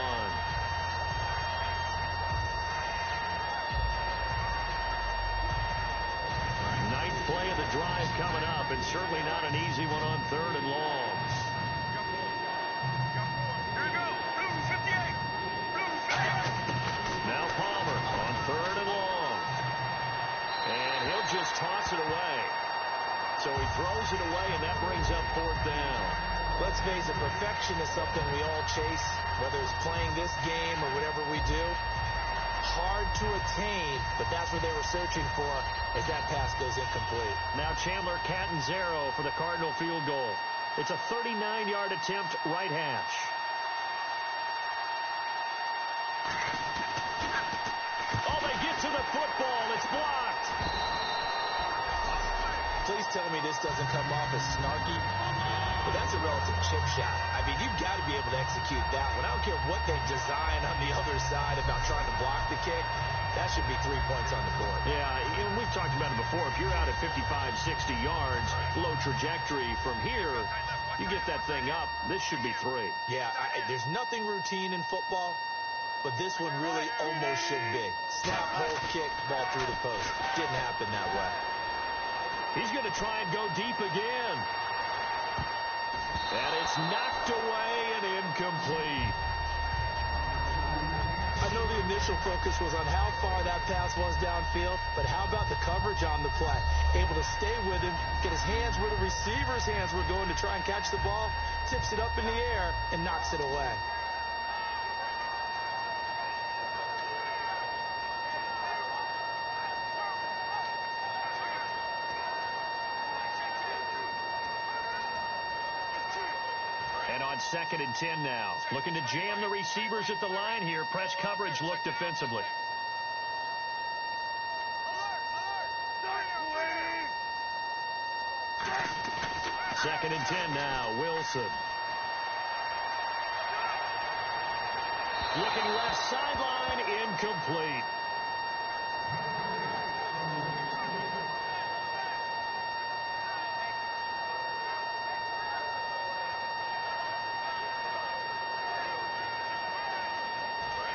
Speaker 1: Ninth play of the drive coming up, and certainly not an easy one on third and long.
Speaker 3: Here we go. Blue 58. Blue 58.
Speaker 1: Now Palmer on third and long. And he'll just toss it away. So he throws it away, and that brings up fourth down.
Speaker 2: Let's face it, perfection is something we all chase, whether it's playing this game or whatever we do. Hard to attain, but that's what they were searching for as that pass goes incomplete.
Speaker 1: Now Chandler Catanzaro for the Cardinal field goal. It's a 39-yard attempt, right hash. Oh, they get to the football. It's blocked.
Speaker 2: Please tell me this doesn't come off as snarky. But that's a relative chip shot. I mean, you've got to be able to execute that one. I don't care what they design on the other side about trying to block the kick. That should be 3 points on the board.
Speaker 1: Yeah, we've talked about it before. If you're out at 55, 60 yards, low trajectory from here, you get that thing up. This should be 3.
Speaker 2: Yeah, there's nothing routine in football. but this one really almost should be. Snap, hold, kick, ball through the post. Didn't happen that way.
Speaker 1: He's going to try and go deep again. And it's knocked away and incomplete.
Speaker 2: I know the initial focus was on how far that pass was downfield, but how about the coverage on the play? Able to stay with him, get his hands where the receiver's hands were going to try and catch the ball, tips it up in the air, and knocks it away.
Speaker 1: And on 2nd and 10 now. Looking to jam the receivers at the line here. Press coverage look defensively. Second and 10 now. Wilson. Looking left sideline. Incomplete.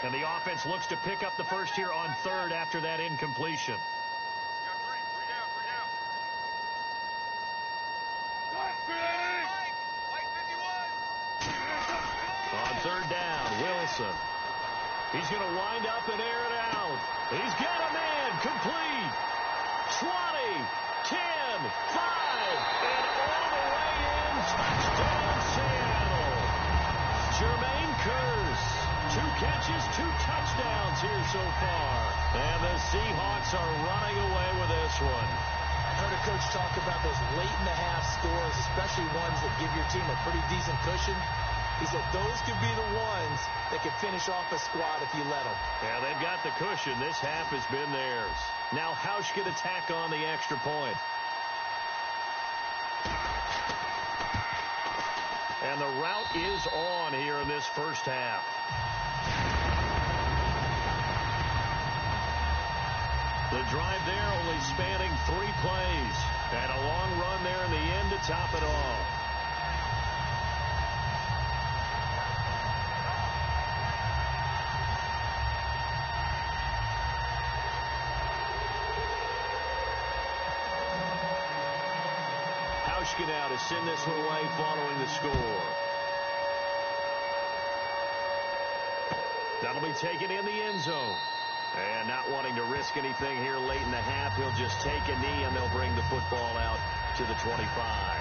Speaker 1: And the offense looks to pick up the first here on 3rd after that incompletion. On 3rd down, Wilson. He's going to wind up and air it out. He's got a man. Complete. 20, 10, 5, and all the way in. Touchdown, Seattle. Jermaine Kearse. 2 catches, 2 touchdowns here so far. And the Seahawks are running away with this one.
Speaker 2: I heard a coach talk about those late-in-the-half scores, especially ones that give your team a pretty decent cushion. He said those could be the ones that could finish off a squad if you let them.
Speaker 1: Yeah, they've got the cushion. This half has been theirs. Now Hausch can attack on the extra point. And the route is on here in this first half. The drive there only spanning 3 plays. And a long run there in the end to top it off. Hauschka now to send this one away following the score. That'll be taken in the end zone. And not wanting to risk anything here late in the half, he'll just take a knee and they'll bring the football out to the 25.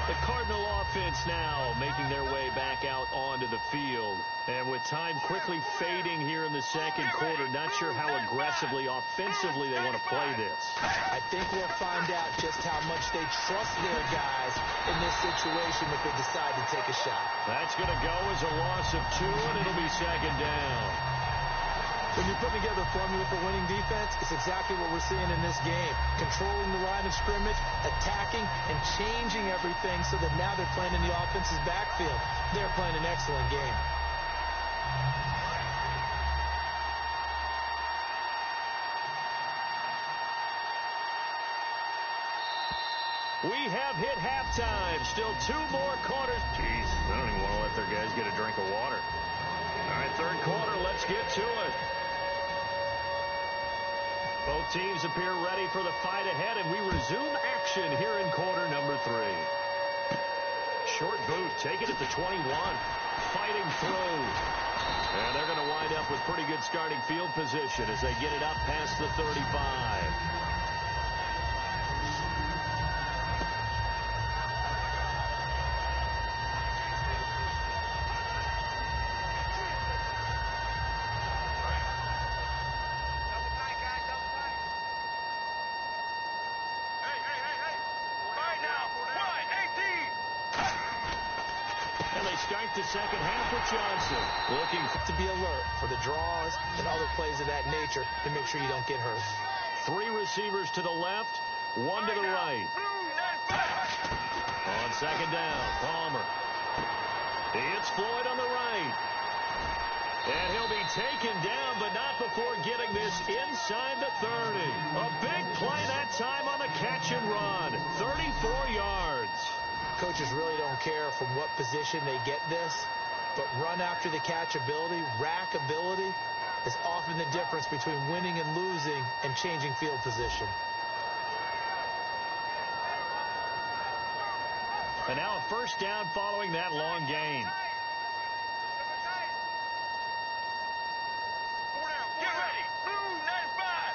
Speaker 1: The Cardinal offense now making their way back out onto the field. And with time quickly fading here in the second quarter, not sure how aggressively, offensively they want to play this.
Speaker 2: I think we'll find out just how much they trust their guys in this situation if they decide to take a shot.
Speaker 1: That's going to go as a loss of 2, and it'll be 2nd down.
Speaker 2: When you're putting together a formula for winning defense, it's exactly what we're seeing in this game. Controlling the line of scrimmage, attacking, and changing everything so that now they're playing in the offense's backfield. They're playing an excellent game.
Speaker 1: We have hit halftime. Still 2 more quarters. Jeez, I don't even want to let their guys get a drink of water. All right, 3rd quarter, let's get to it. Both teams appear ready for the fight ahead, and we resume action here in quarter number 3. Short boot, take it at the 21. Fighting through. And they're going to wind up with pretty good starting field position as they get it up past the 35. Start the second half with Johnson.
Speaker 2: Looking to be alert for the draws and other plays of that nature to make sure you don't get hurt.
Speaker 1: 3 receivers to the left, 1 to the right. On 2nd down, Palmer. It's Floyd on the right. And he'll be taken down, but not before getting this inside the 30. A big play that time on the catch and run. 34 yards.
Speaker 2: Coaches really don't care from what position they get this, but run after the catch ability, rack ability, is often the difference between winning and losing and changing field position.
Speaker 1: And now a first down following that long gain.
Speaker 3: Get ready. Blue 95.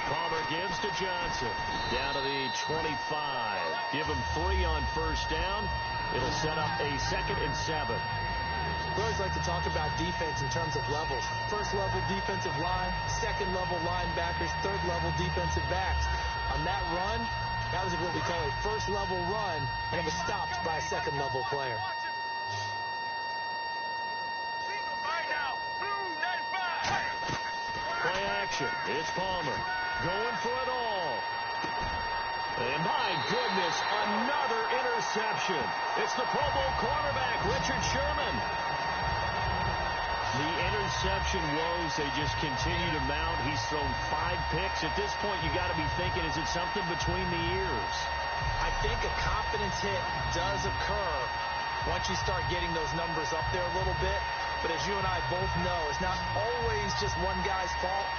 Speaker 1: Palmer gives to Johnson. Down to the 25. Give him 3 on first down. It'll set up a 2nd and 7.
Speaker 2: We always like to talk about defense in terms of levels. First level defensive line, second level linebackers, third level defensive backs. On that run, that was what we call a first level run, and it was stopped by a second level player.
Speaker 3: Right now. Blue 95.
Speaker 1: Play action. It's Palmer. Going for it all. And my goodness, another interception. It's the Pro Bowl cornerback, Richard Sherman. The interception woes, they just continue to mount. He's thrown 5 picks. At this point, you got to be thinking, is it something between the ears?
Speaker 2: I think a confidence hit does occur once you start getting those numbers up there a little bit. But as you and I both know, it's not always just one guy's fault.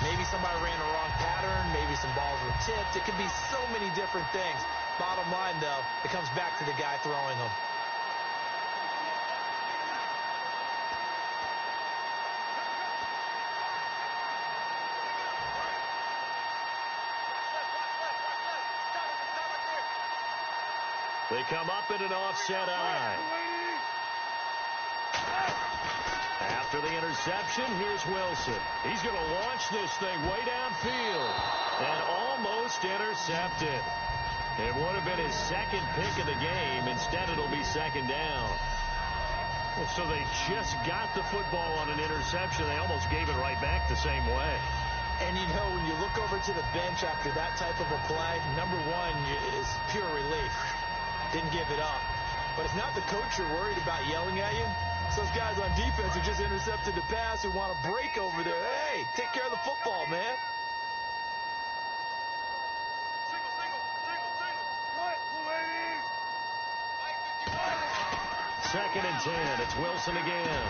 Speaker 2: Maybe somebody ran the wrong pattern. Maybe some balls were tipped. It could be so many different things. Bottom line, though, it comes back to the guy throwing them.
Speaker 1: They come up in an offset eye. After the interception, here's Wilson. He's going to launch this thing way downfield and almost intercepted. It would have been his 2nd pick of the game. Instead, it'll be 2nd down. Well, so they just got the football on an interception. They almost gave it right back the same way.
Speaker 2: And, you know, when you look over to the bench after that type of a play, number one is pure relief. Didn't give it up. But it's not the coach you're worried about yelling at you. It's those guys on defense who just intercepted the pass who want to break over there. Hey, take care of the football, man.
Speaker 1: Second and 10. It's Wilson again.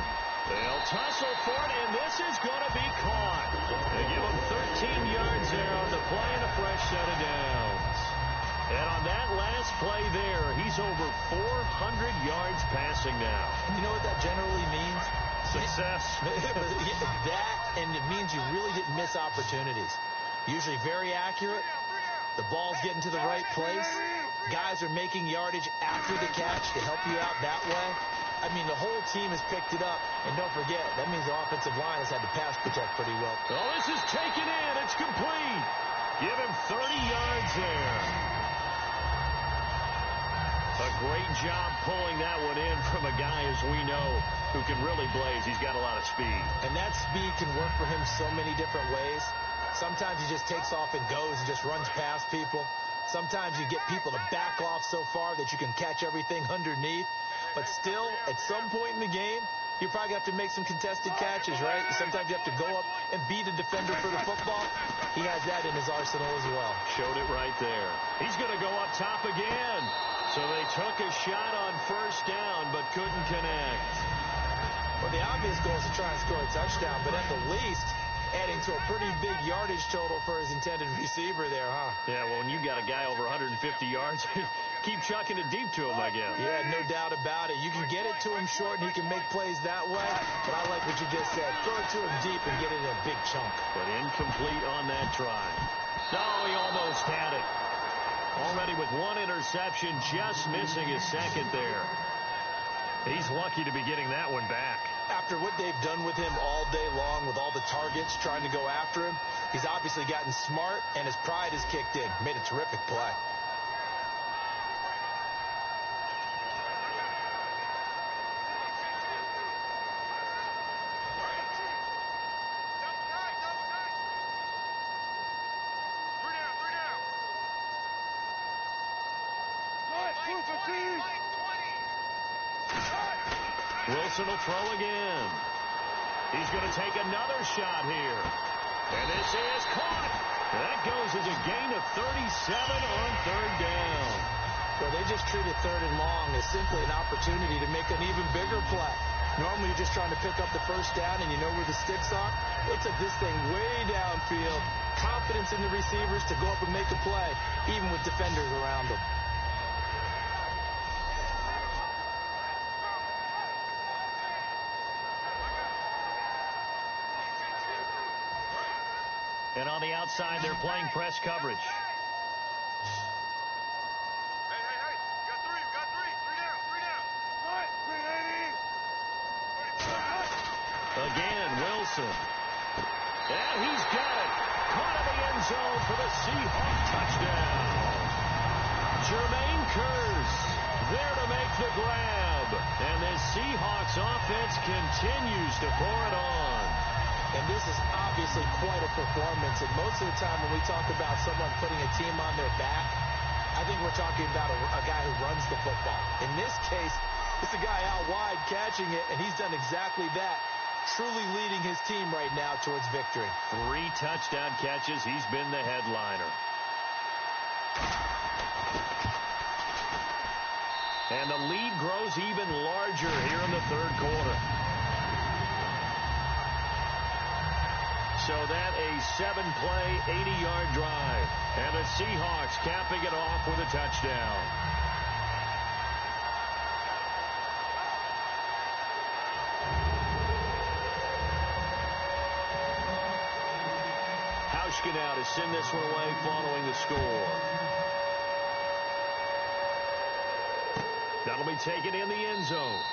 Speaker 1: They'll tussle for it, and this is going to be caught. They give him 13 yards there on the play and a fresh set of downs. And on that last play there, he's over 400 yards passing now.
Speaker 2: You know what that generally means?
Speaker 1: Success.
Speaker 2: That, and it means you really didn't miss opportunities. Usually very accurate. The ball's getting to the right place. Guys are making yardage after the catch to help you out that way. I mean, the whole team has picked it up. And don't forget, that means the offensive line has had to pass protect pretty well.
Speaker 1: Oh, this is taken in. It's complete. Give him 30 yards there. A great job pulling that one in from a guy, as we know, who can really blaze. He's got a lot of speed. And
Speaker 2: that speed can work for him so many different ways. Sometimes he just takes off and goes and just runs past people. Sometimes you get people to back off so far that you can catch everything underneath. But still, at some point in the game, you probably have to make some contested catches, right? Sometimes you have to go up and beat a defender for the football. He has that in his arsenal as well.
Speaker 1: Showed it right there. He's going to go up top again. So they took a shot on first down, but couldn't connect.
Speaker 2: Well, the obvious goal is to try and score a touchdown, but at the least, adding to a pretty big yardage total for his intended receiver there, huh?
Speaker 1: Yeah, well, when you got a guy over 150 yards, keep chucking it deep to him, I guess.
Speaker 2: Yeah, no doubt about it. You can get it to him short, and he can make plays that way. But I like what you just said. Throw it to him deep and get it in a big chunk.
Speaker 1: But incomplete on that try. No, he almost had it. Already with one interception, just missing his 2nd there. He's lucky to be getting that one back.
Speaker 2: After what they've done with him all day long with all the targets trying to go after him, he's obviously gotten smart, and his pride has kicked in. Made a terrific play.
Speaker 1: Wilson will throw again. He's going to take another shot here. And this is caught. That goes as a gain of 37 on third down.
Speaker 2: Well, they just treated third and long as simply an opportunity to make an even bigger play. Normally, you're just trying to pick up the first down, and you know where the sticks are. They took this thing way downfield. Confidence in the receivers to go up and make a play, even with defenders around them.
Speaker 1: And on the outside, they're playing press coverage.
Speaker 3: Hey, you got three. Three down. What? 380.
Speaker 1: Again, Wilson. And he's got it. Caught in the end zone for the Seahawk touchdown. Jermaine Kearse there to make the grab. And this Seahawks offense continues to pour it on.
Speaker 2: And this is obviously quite a performance. And most of the time when we talk about someone putting a team on their back, I think we're talking about a guy who runs the football. In this case, it's a guy out wide catching it, and he's done exactly that, truly leading his team right now towards victory.
Speaker 1: 3 touchdown catches. He's been the headliner. And the lead grows even larger here in the third quarter. So that a 7-play, 80-yard drive. And the Seahawks capping it off with a touchdown. Hauschka now to send this one away following the score. That'll be taken in the end zone.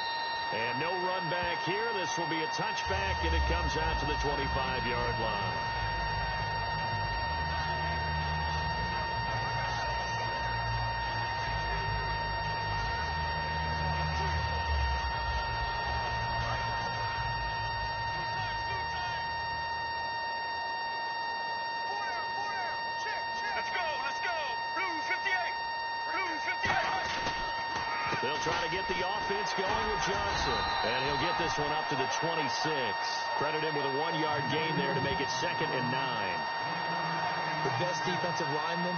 Speaker 1: And no run back here. This will be a touchback, and it comes out to the 25-yard line.
Speaker 3: Let's go. Blue 58.
Speaker 1: They'll try to get the offense going with Johnson. And he'll get this one up to the 26. Credit him with a 1-yard gain there to make it 2nd and 9.
Speaker 2: The best defensive linemen,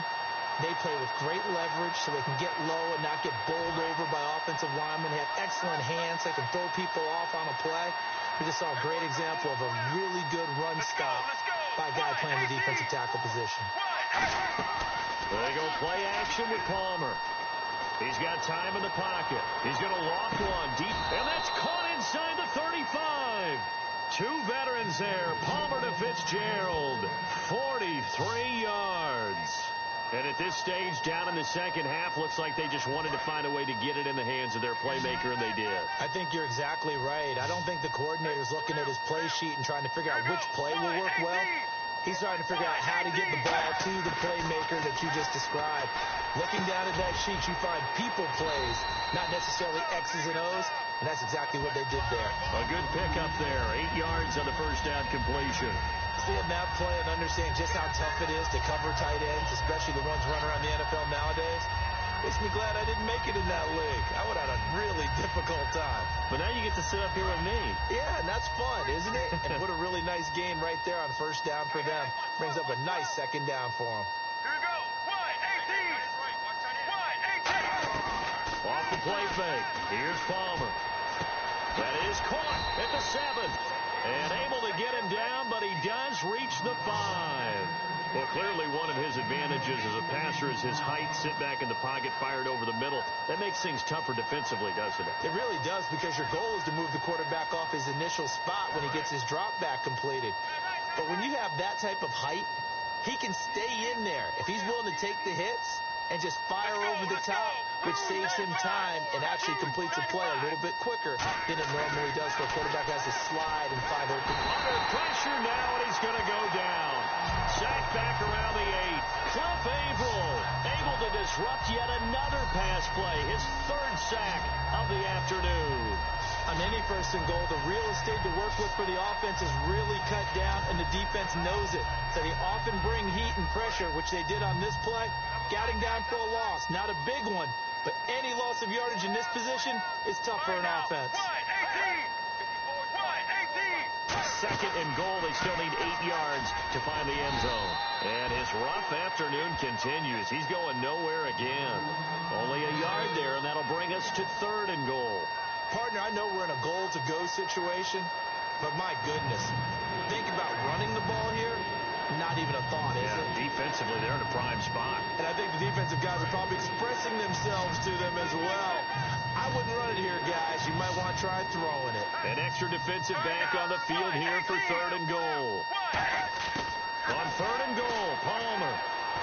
Speaker 2: they play with great leverage so they can get low and not get bowled over by offensive linemen. They have excellent hands. They can throw people off on a play. We just saw a great example of a really good run stop by a guy playing the defensive tackle position.
Speaker 1: They go play action with Palmer. He's got time in the pocket. He's going to loft one deep, and that's caught inside the 35. 2 veterans there, Palmer to Fitzgerald, 43 yards. And at this stage, down in the second half, looks like they just wanted to find a way to get it in the hands of their playmaker, and they did.
Speaker 2: I think you're exactly right. I don't think the coordinator's looking at his play sheet and trying to figure out which play will work well. He's trying to figure out how to get the ball to the playmaker that you just described. Looking down at that sheet, you find people plays, not necessarily X's and O's, and that's exactly what they did there.
Speaker 1: A good pickup there, 8 yards on the first down completion.
Speaker 2: Seeing that play and understand just how tough it is to cover tight ends, especially the ones running around the NFL nowadays, makes me glad I didn't make it in that league. I would have had a really difficult time.
Speaker 1: But now you get to sit up here with me.
Speaker 2: Yeah, and that's fun, isn't it? And what a really nice gain right there on first down for them. Brings up a nice 2nd down for them.
Speaker 3: Here we go. Wide 18.
Speaker 1: Off the play fake. Here's Palmer. That is caught at the 7. And able to get him down, but he does reach the 5. Well, clearly one of his advantages as a passer is his height, sit back in the pocket, fired over the middle. That makes things tougher defensively, doesn't it?
Speaker 2: It really does, because your goal is to move the quarterback off his initial spot when he gets his drop back completed. But when you have that type of height, he can stay in there. If he's willing to take the hits and just fire over the top, which saves him time and actually completes a play a little bit quicker than it normally does for a quarterback who has to slide and find open.
Speaker 1: Under pressure now, and he's going to go down. Sacked back around the 8. Cliff Averill able to disrupt yet another pass play. His 3rd sack of the afternoon.
Speaker 2: On any 1st and goal, the real estate to work with for the offense is really cut down, and the defense knows it. So they often bring heat and pressure, which they did on this play. Got him down for a loss. Not a big one, but any loss of yardage in this position is tough for an offense.
Speaker 3: Wide 18.
Speaker 1: 2nd and goal. They still need 8 yards to find the end zone. And his rough afternoon continues. He's going nowhere again. Only a yard there, and that'll bring us to 3rd and goal.
Speaker 2: Partner, I know we're in a goal-to-go situation, but my goodness, think about running the ball here. Not even a thought, is it?
Speaker 1: Defensively, they're in a prime spot.
Speaker 2: And I think the defensive guys are probably expressing themselves to them as well. I wouldn't run it here, guys. You might want to try throwing it.
Speaker 1: An extra defensive back on the field here for 3rd and goal. On 3rd and goal, Palmer.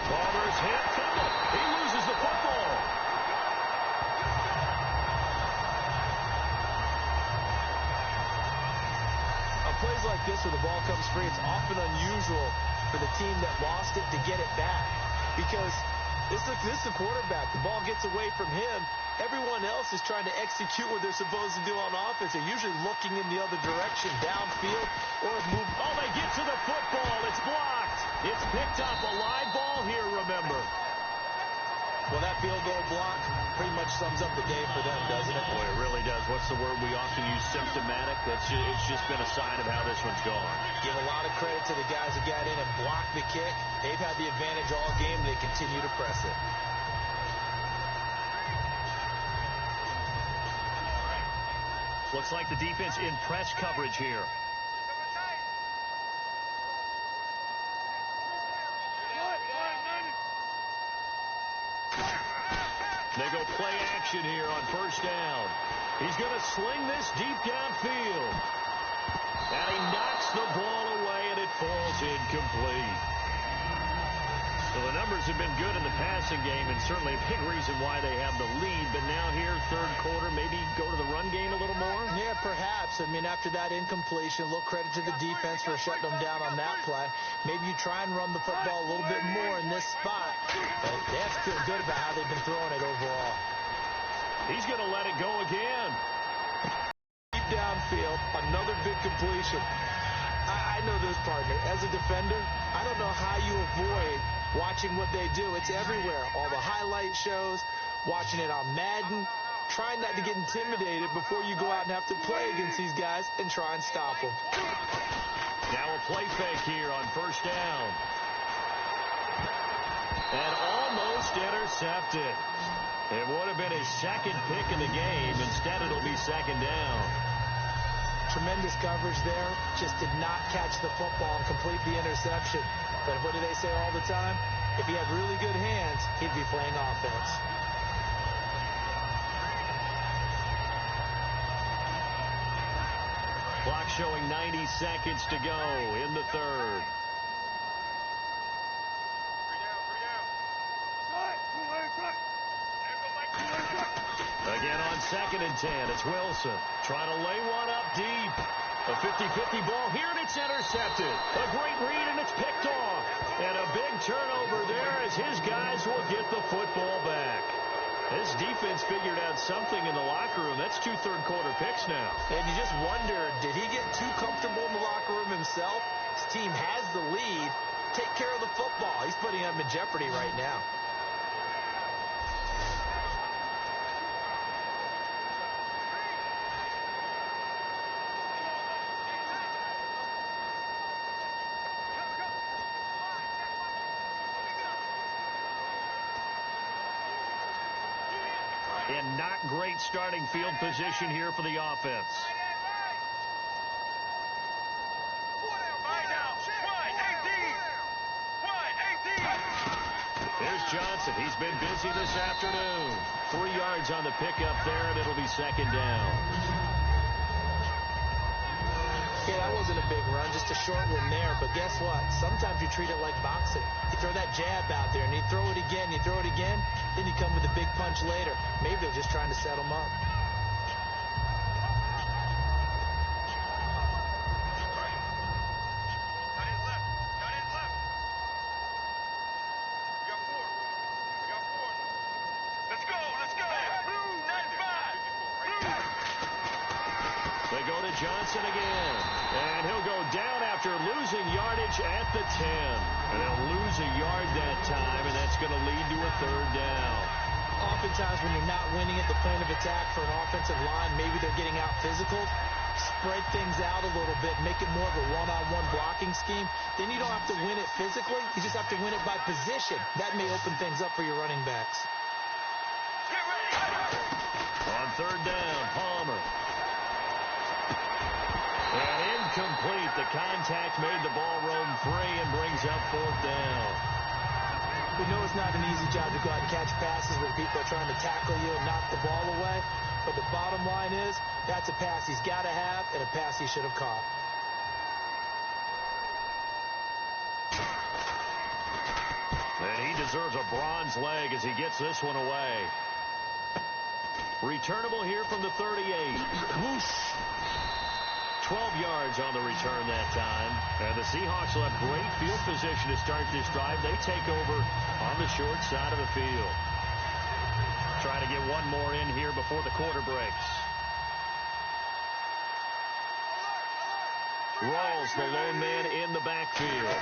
Speaker 1: Palmer's hit. Fumble. He loses the football.
Speaker 2: On plays like this where the ball comes free, it's often unusual for the team that lost it to get it back, because this is the quarterback. The ball gets away from him. Everyone else is trying to execute what they're supposed to do on offense. They're usually looking in the other direction, downfield, or move.
Speaker 1: Oh, they get to the football. It's blocked. It's picked up. A live ball here, remember.
Speaker 2: Well, that field goal block pretty much sums up the day for them, doesn't it?
Speaker 1: Boy, it really does. What's the word we often use? Symptomatic. It's just been a sign of how this one's gone.
Speaker 2: Give a lot of credit to the guys who got in and blocked the kick. They've had the advantage all game. They continue to press it.
Speaker 1: Looks like the defense in press coverage here. They go play action here on 1st down. He's going to sling this deep downfield. And he knocks the ball away, and it falls incomplete. So the numbers have been good in the passing game, and certainly a big reason why they have the lead. But now here, 3rd quarter, maybe go to the run game a little more?
Speaker 2: Yeah, perhaps. I mean, after that incompletion, a little credit to the defense for shutting them down on that play. Maybe you try and run the football a little bit more in this spot. But they have to feel good about how they've been throwing it overall.
Speaker 1: He's going to let it go again.
Speaker 2: Deep downfield, another big completion. I know this, partner. As a defender, I don't know how you avoid watching what they do. It's everywhere. All the highlight shows, watching it on Madden, trying not to get intimidated before you go out and have to play against these guys and try and stop them.
Speaker 1: Now a play fake here on 1st down. And almost intercepted. It would have been his 2nd pick in the game. Instead, it'll be 2nd down.
Speaker 2: Tremendous coverage there. Just did not catch the football and complete the interception. But what do they say all the time? If he had really good hands, he'd be playing offense.
Speaker 1: Clock showing 90 seconds to go in the 3rd. Again on 2nd and 10, it's Wilson trying to lay one up deep. A 50-50 ball here, and it's intercepted. A great read, and it's picked off. And a big turnover there as his guys will get the football back. This defense figured out something in the locker room. That's 2 third-quarter picks now.
Speaker 2: And you just wonder, did he get too comfortable in the locker room himself? His team has the lead. Take care of the football. He's putting them in jeopardy right now.
Speaker 1: And not great starting field position here for the offense. Here's Johnson. He's been busy this afternoon. 3 yards on the pickup there, and it'll be 2nd down.
Speaker 2: Yeah, that wasn't a big run, just a short one there. But guess what? Sometimes you treat it like boxing. You throw that jab out there, and you throw it again, then you come with a big punch later. Maybe they're just trying to set them up.
Speaker 1: They go to Johnson again, and he'll go down after losing yardage at the 10. And they'll lose a yard that time, and that's going to lead to a 3rd down.
Speaker 2: Oftentimes when you're not winning at the point of attack for an offensive line, maybe they're getting out physical. spread things out a little bit, make it more of a one-on-one blocking scheme, then you don't have to win it physically. You just have to win it by position. That may open things up for your running backs.
Speaker 1: On third down, Palmer. And incomplete. The contact made the ball roam free and brings up fourth down.
Speaker 2: We know it's not an easy job to go out and catch passes where people are trying to tackle you and knock the ball away. But the bottom line is, that's a pass he's got to have and a pass he should have caught.
Speaker 1: And he deserves a bronze leg as he gets this one away. Returnable here from the 38. Whoosh. 12 yards on the return that time. And the Seahawks will have great field position to start this drive. They take over on the short side of the field. Trying to get one more in here before the quarter breaks. Rawls, the lone man in the backfield.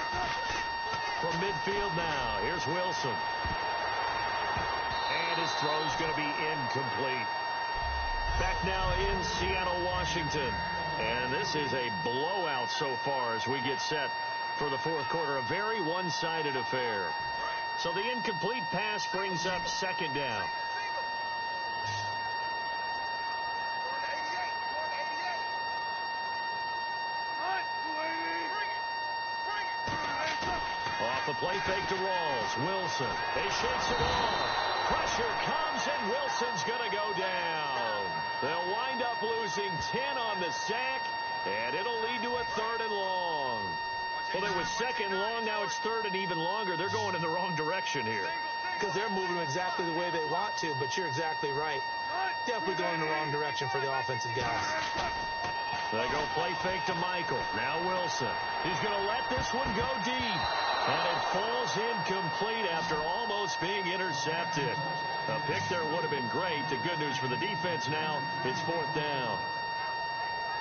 Speaker 1: From midfield now, here's Wilson. And his throw's going to be incomplete. Back now in Seattle, Washington. And this is a blowout so far as we get set for the fourth quarter. A very one-sided affair. So the incomplete pass brings up second down. Off the play fake to Rawls. Wilson. He shakes it off. Pressure comes, and Wilson's going to go down. They'll wind up losing 10 on the sack, and it'll lead to a third and long. Well, it was second and long. Now it's third and even longer. They're going in the wrong direction here.
Speaker 2: Because they're moving exactly the way they want to, but you're exactly right. Definitely going in the wrong direction for the offensive guys.
Speaker 1: They go play fake to Michael. Now Wilson. He's going to let this one go deep. And it falls incomplete after almost being intercepted. A pick there would have been great. The good news for the defense now, it's fourth down.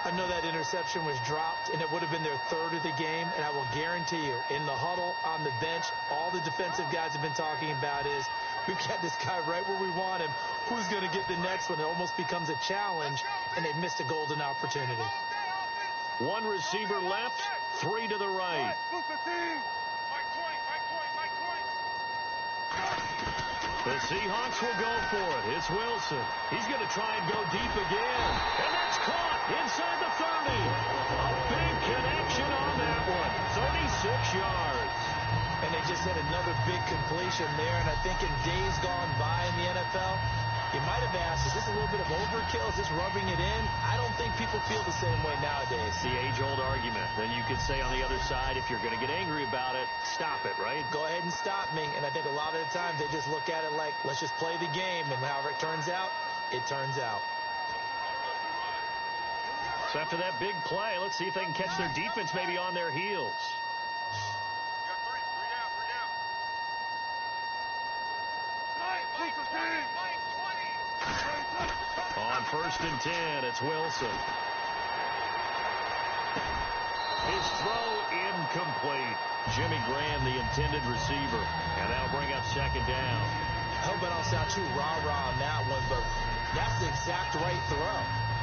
Speaker 2: I know that interception was dropped, and it would have been their third of the game. And I will guarantee you, in the huddle, on the bench, all the defensive guys have been talking about is, we've got this guy right where we want him. Who's going to get the next one? It almost becomes a challenge, and they've missed a golden opportunity.
Speaker 1: One receiver left, three to the right. The Seahawks will go for it. It's Wilson. He's going to try and go deep again. And that's caught inside the 30. A big connection on that one. 36 yards.
Speaker 2: And they just had another big completion there. And I think in days gone by in the NFL, you might have asked, is this a little bit of overkill? Is this rubbing it in? I don't think people feel the same way nowadays.
Speaker 1: The age-old argument. Then you could say on the other side, if you're going to get angry about it, stop it, right?
Speaker 2: Go ahead and stop me. And I think a lot of the times they just look at it like, let's just play the game. And however it turns out, it turns out.
Speaker 1: So after that big play, let's see if they can catch their defense maybe on their heels. On first and 10, it's Wilson. His throw incomplete. Jimmy Graham, the intended receiver. And that'll bring up second down.
Speaker 2: I hope I don't sound too rah-rah on that one, but that's the exact right throw.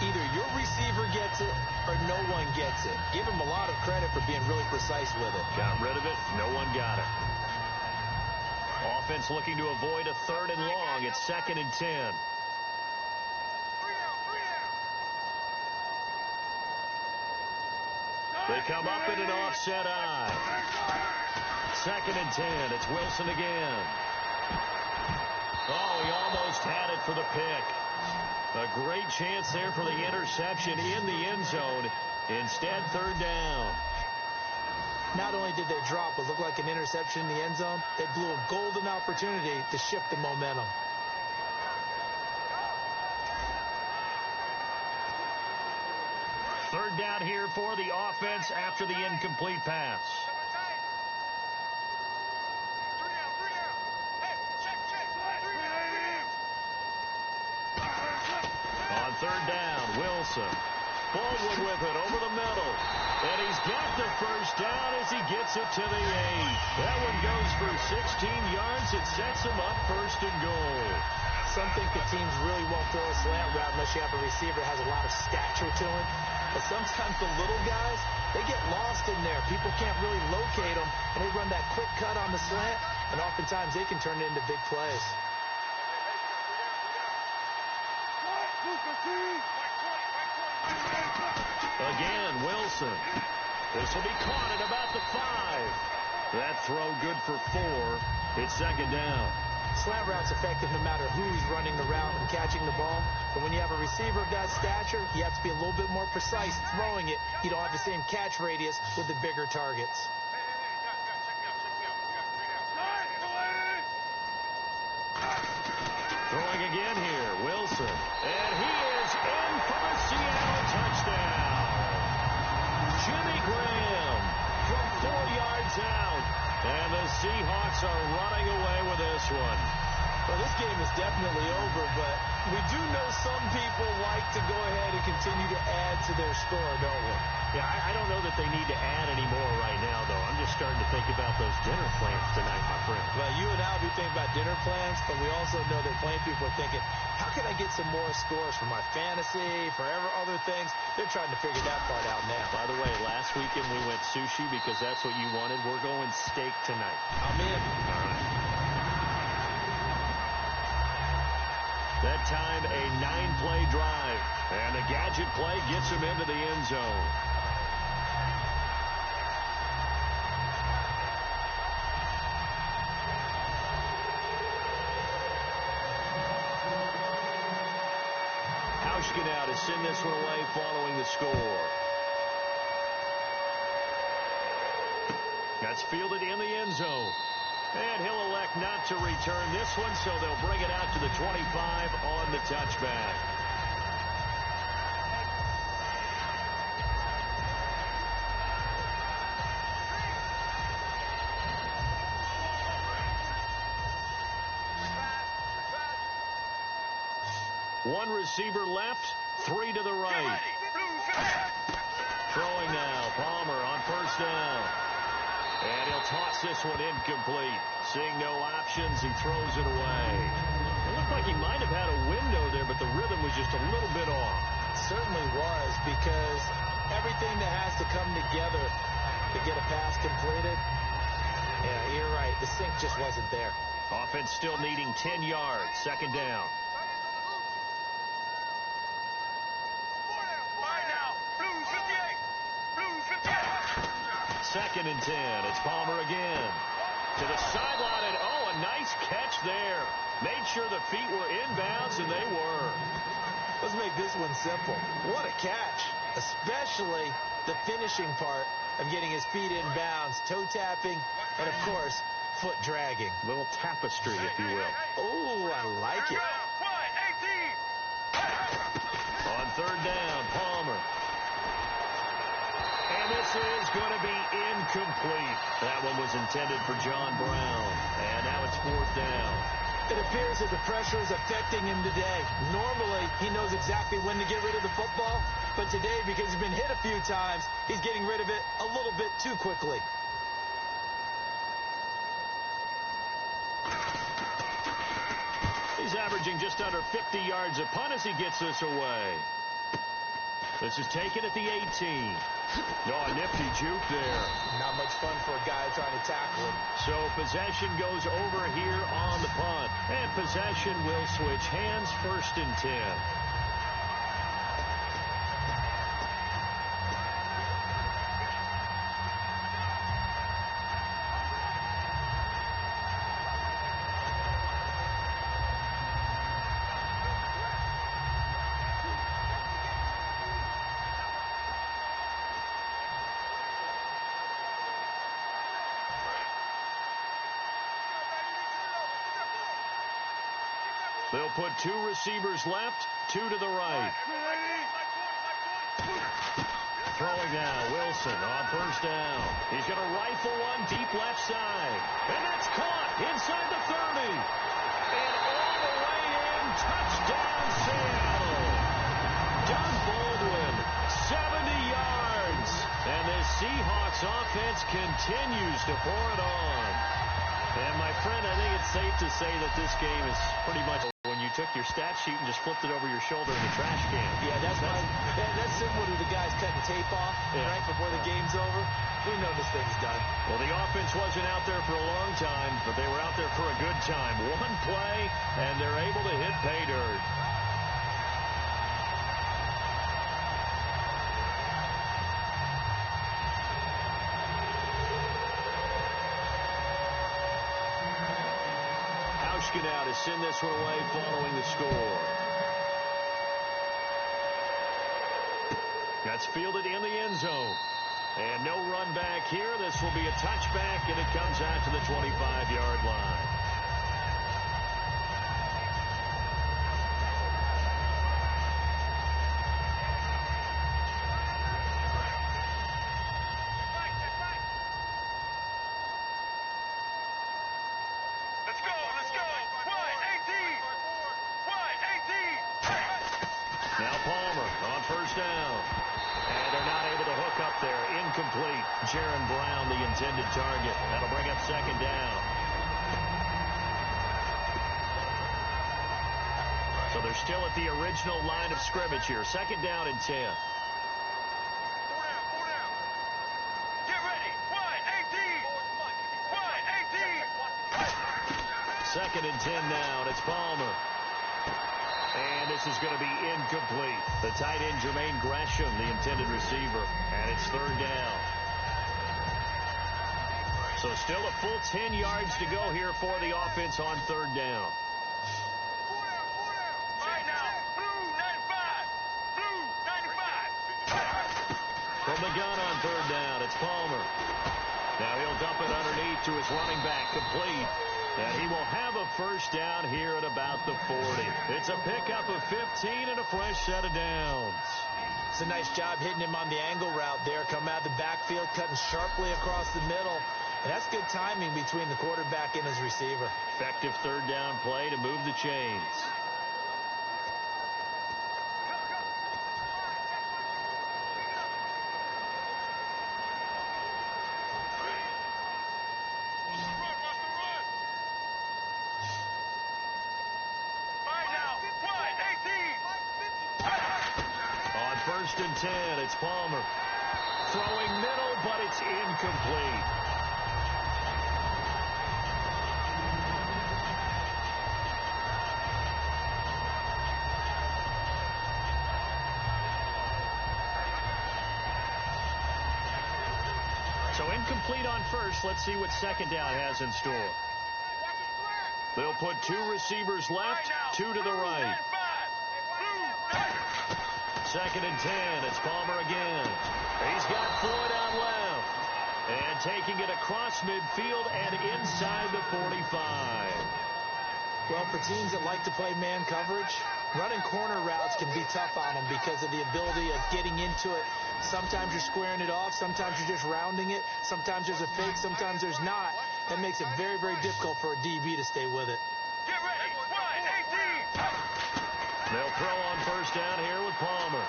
Speaker 2: Either your receiver gets it or no one gets it. Give him a lot of credit for being really precise with it.
Speaker 1: Got rid of it. No one got it. Offense looking to avoid a third and long. It's second and 10. They come up in an offset eye. Second and 10. It's Wilson again. Oh, he almost had it for the pick. A great chance there for the interception in the end zone. Instead, third down.
Speaker 2: Not only did they drop what looked like an interception in the end zone, they blew a golden opportunity to shift the momentum.
Speaker 1: Third down here for the offense after the incomplete pass. On third down, Wilson. Baldwin with it over the middle. And he's got the first down as he gets it to the 8. That one goes for 16 yards. It sets him up first and goal.
Speaker 2: Some think the teams really won't throw a slant route unless you have a receiver that has a lot of stature to him. But sometimes the little guys, they get lost in there. People can't really locate them, and they run that quick cut on the slant, and oftentimes they can turn it into big plays.
Speaker 1: Again, Wilson. This will be caught at about the 5. That throw good for 4. It's second down.
Speaker 2: Slant route's effective no matter who's running the route and catching the ball. But when you have a receiver of that stature, you have to be a little bit more precise throwing it. You don't have the same catch radius with the bigger targets.
Speaker 1: Throwing again here, Wilson. And he is in for the Seattle touchdown. Jimmy Graham from 4 yards out. And the Seahawks are running away with this one.
Speaker 2: Well, this game is definitely over, but we do know some people like to go ahead and continue to add to their score, don't we?
Speaker 1: Yeah, I don't know that they need to add any more right now, though. I'm just starting to think about those dinner plans tonight, my friend.
Speaker 2: Well, you and I will be thinking about dinner plans, but we also know that plenty of people are thinking, how can I get some more scores for my fantasy, for other things? They're trying to figure that part out now.
Speaker 1: By the way, last weekend we went sushi because that's what you wanted. We're going steak tonight.
Speaker 2: I'm in.
Speaker 1: All right. That time, a 9-play drive. And a gadget play gets him into the end zone. Hauschka now to send this one away following the score. That's fielded in the end zone. And he'll elect not to return this one, so they'll bring it out to the 25 on the touchback. One receiver left, 3 to the right. Throwing now, Palmer on first down. And he'll toss this one incomplete. Seeing no options, he throws it away. It looked like he might have had a window there, but the rhythm was just a little bit off.
Speaker 2: It certainly was, because everything that has to come together to get a pass completed, yeah, you're right. The sync just wasn't there.
Speaker 1: Offense still needing 10 yards. Second down. Second and 10. It's Palmer again. To the sideline, and a nice catch there. Made sure the feet were inbounds, and they were.
Speaker 2: Let's make this one simple. What a catch, especially the finishing part of getting his feet inbounds, toe tapping, and, of course, foot dragging.
Speaker 1: Little tapestry, if you will.
Speaker 2: Oh, I like it.
Speaker 1: On third down, Palmer. And this is going to be incomplete. That one was intended for John Brown. And now it's fourth down.
Speaker 2: It appears that the pressure is affecting him today. Normally, he knows exactly when to get rid of the football. But today, because he's been hit a few times, he's getting rid of it a little bit too quickly.
Speaker 1: He's averaging just under 50 yards a punt as he gets this away. This is taken at the 18. A nifty juke there.
Speaker 2: Not much fun for a guy trying to tackle him.
Speaker 1: So possession goes over here on the punt. And possession will switch hands, first and 10. They'll put 2 receivers left, 2 to the right. Throwing now, Wilson on first down. He's going to rifle one deep left side. And that's caught inside the 30. And all the way in, touchdown Seattle. Doug Baldwin, 70 yards. And the Seahawks offense continues to pour it on. And, my friend, I think it's safe to say that this game is pretty much when you took your stat sheet and just flipped it over your shoulder in the trash can.
Speaker 2: Yeah, that's similar to the guys cutting tape off right before the game's over. We know this thing's done.
Speaker 1: Well, the offense wasn't out there for a long time, but they were out there for a good time. One play, and they're able to hit pay dirt. Now to send this one away following the score. That's fielded in the end zone. And no run back here. This will be a touchback, and it comes out to the 25-yard line. Brown, the intended target. That'll bring up second down. So they're still at the original line of scrimmage here. Second down and 10.
Speaker 3: 4 down. Get ready. Wide 18. Wide 18.
Speaker 1: Second and 10 now, and it's Palmer. And this is going to be incomplete. The tight end, Jermaine Gresham, the intended receiver. And it's third down. So still a full 10 yards to go here for the offense on third down.
Speaker 3: 4 down. All right, now. Blue 95. Blue 95.
Speaker 1: From the gun on third down, it's Palmer. Now he'll dump it underneath to his running back, complete. And he will have a first down here at about the 40. It's a pickup of 15 and a fresh set of downs.
Speaker 2: It's a nice job hitting him on the angle route there. Come out of the backfield, cutting sharply across the middle. And that's good timing between the quarterback and his receiver.
Speaker 1: Effective third down play to move the chains. On first and 10, it's Palmer. Throwing middle, but it's incomplete. So incomplete on first. Let's see what second down has in store. They'll put two receivers left, two to the right. Second and 10. It's Palmer again. He's got Floyd on left. And taking it across midfield and inside the 45.
Speaker 2: Well, for teams that like to play man coverage, running corner routes can be tough on them because of the ability of getting into it. Sometimes you're squaring it off. Sometimes you're just rounding it. Sometimes there's a fake. Sometimes there's not. That makes it very, very difficult for a DB to stay with it.
Speaker 3: Get ready. Wide 18.
Speaker 1: They'll throw on first down here with Palmer.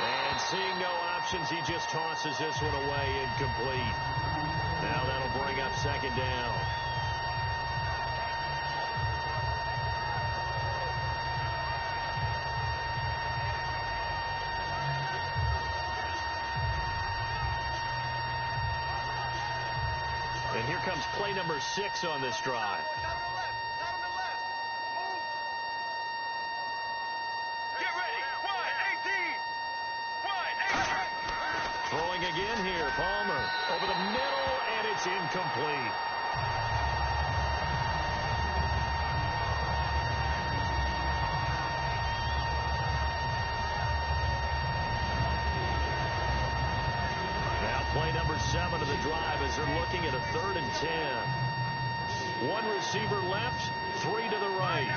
Speaker 1: And seeing no options, he just tosses this one away, incomplete. Now that'll bring up second down. And here comes play number 6 on this drive.
Speaker 3: Get ready. Wide 18.
Speaker 1: Throwing again here, Palmer. Over the middle, and it's incomplete. Play number 7 of the drive as they're looking at a 3rd and 10. One receiver left, 3 to the right.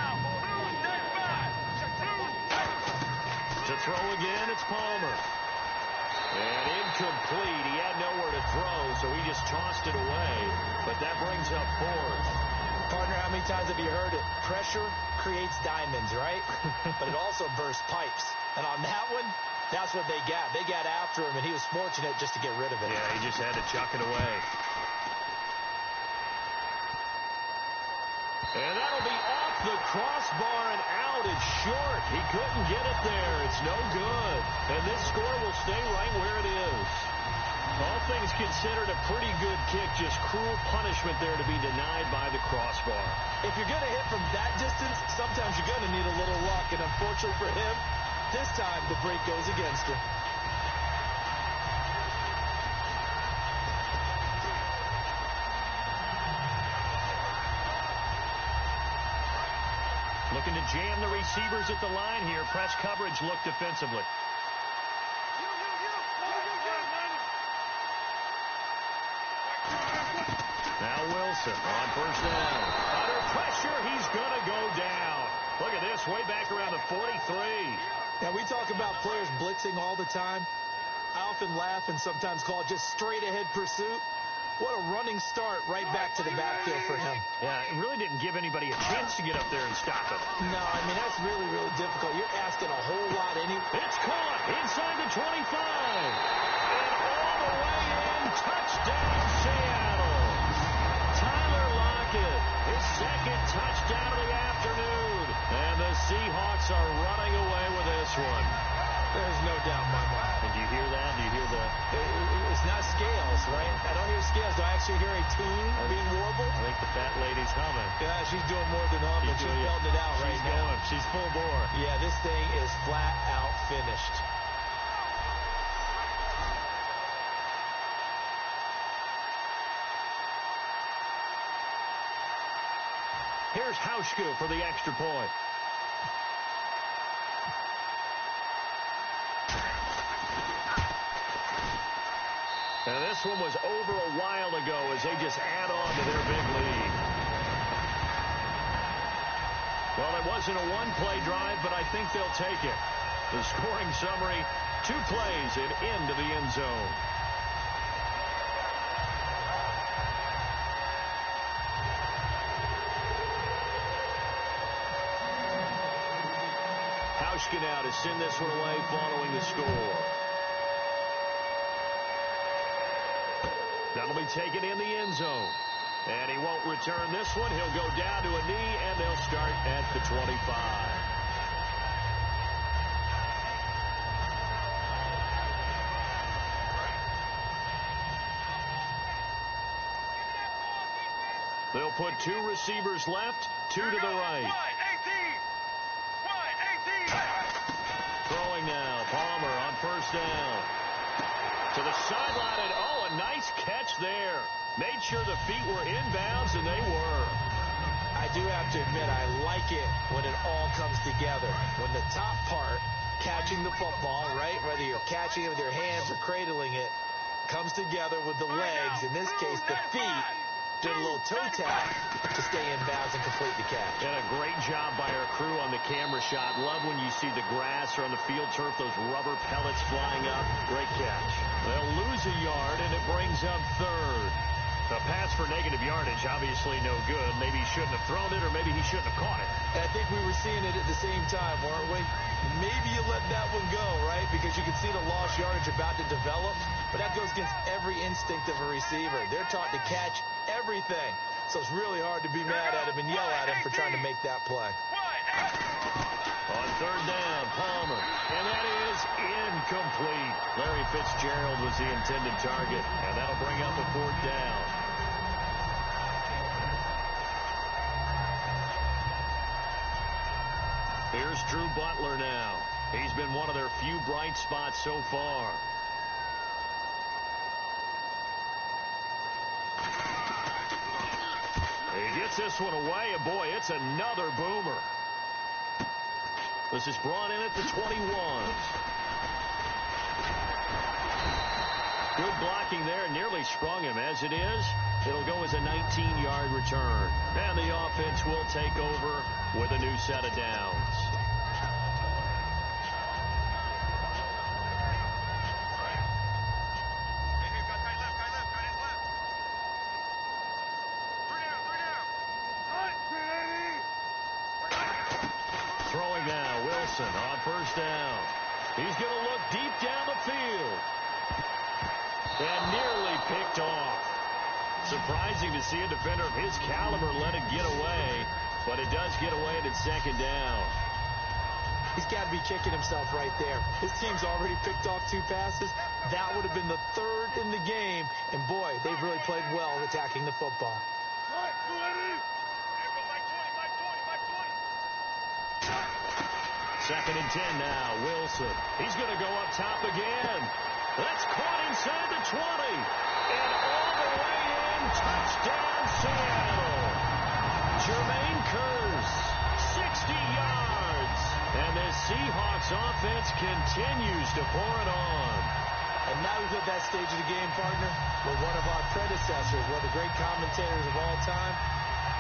Speaker 1: To throw again, it's Palmer. And incomplete. He had nowhere to throw, so he just tossed it away. But that brings up 4th.
Speaker 2: Partner, how many times have you heard it? Pressure creates diamonds, right? But it also bursts pipes. And on that one, that's what they got. They got after him, and he was fortunate just to get rid of it.
Speaker 1: Yeah, he just had to chuck it away. And that'll be off the crossbar and out. It's short. He couldn't get it there. It's no good. And this score will stay right where it is. All things considered, a pretty good kick. Just cruel punishment there to be denied by the crossbar.
Speaker 2: If you're going to hit from that distance, sometimes you're going to need a little luck. And unfortunately for him, this time the break goes against him.
Speaker 1: Looking to jam the receivers at the line here. Press coverage look defensively. Now Wilson on first down. Under pressure, he's going to go down. Look at this, way back around the 43.
Speaker 2: Now, we talk about players blitzing all the time. I often laugh and sometimes call it just straight-ahead pursuit. What a running start right back to the backfield for him.
Speaker 1: Yeah, it really didn't give anybody a chance to get up there and stop it.
Speaker 2: No, I mean, that's really, really difficult. You're asking a whole lot anyway.
Speaker 1: It's caught inside the 25. And all the way in, touchdown Seattle. Tyler Lockett, his second touchdown of the afternoon. And the Seahawks are running away with this one.
Speaker 2: There's no doubt in my mind.
Speaker 1: And do you hear that? Do you hear the...
Speaker 2: It's not scales, right? I don't hear scales. Do I actually hear a tune being warbled?
Speaker 1: I think the fat lady's humming.
Speaker 2: Yeah, she's doing more than humming. She's belting it out right now.
Speaker 1: She's going. She's full bore.
Speaker 2: Yeah, this thing is flat out finished.
Speaker 1: Here's Hauschka for the extra point. And this one was over a while ago as they just add on to their big lead. Well, it wasn't a one-play drive, but I think they'll take it. The scoring summary, 2 plays and into the end zone. Hauschka now to send this one away following the score. That'll be taken in the end zone. And he won't return this one. He'll go down to a knee, and they'll start at the 25. They'll put 2 receivers left, 2 to the right. Throwing now, Palmer on first down. To the sideline, and oh, a nice catch there. Made sure the feet were inbounds, and they were.
Speaker 2: I do have to admit, I like it when it all comes together. When the top part, catching the football, right, whether you're catching it with your hands or cradling it, comes together with the legs, in this case, the feet, did a little toe tap to stay in bounds and complete the catch.
Speaker 1: And a great job by our crew on the camera shot. Love when you see the grass or on the field turf, those rubber pellets flying up. Great catch. They'll lose a yard, and it brings up third. A pass for negative yardage, obviously no good. Maybe he shouldn't have thrown it, or maybe he shouldn't have caught it.
Speaker 2: And I think we were seeing it at the same time, weren't we? Maybe you let that one go, right? Because you can see the lost yardage about to develop. But that goes against every instinct of a receiver. They're taught to catch everything. So it's really hard to be mad at him and yell at him for trying to make that play.
Speaker 1: On third down, Palmer. And that is incomplete. Larry Fitzgerald was the intended target. And that'll bring up a 4th down. Here's Drew Butler now. He's been one of their few bright spots so far. He gets this one away, and boy, it's another boomer. This is brought in at the 21. Good blocking there, nearly sprung him. As it is, it'll go as a 19-yard return. And the offense will take over with a new set of downs. Throwing now, Wilson on first down. He's going to look deep down the field. And nearly picked off. Surprising to see a defender of his caliber let it get away. But it does get away, and it's second down.
Speaker 2: He's got to be kicking himself right there. His team's already picked off 2 passes. That would have been the 3rd in the game. And, boy, they've really played well attacking the football.
Speaker 1: Second and 10 now. Wilson. He's going to go up top again. That's caught inside the 20. And all the way in. Touchdown, Seattle. Jermaine Kearse, 60 yards. And this Seahawks offense continues to pour it on.
Speaker 2: And now we've at that stage of the game, partner, where one of our predecessors, one of the great commentators of all time,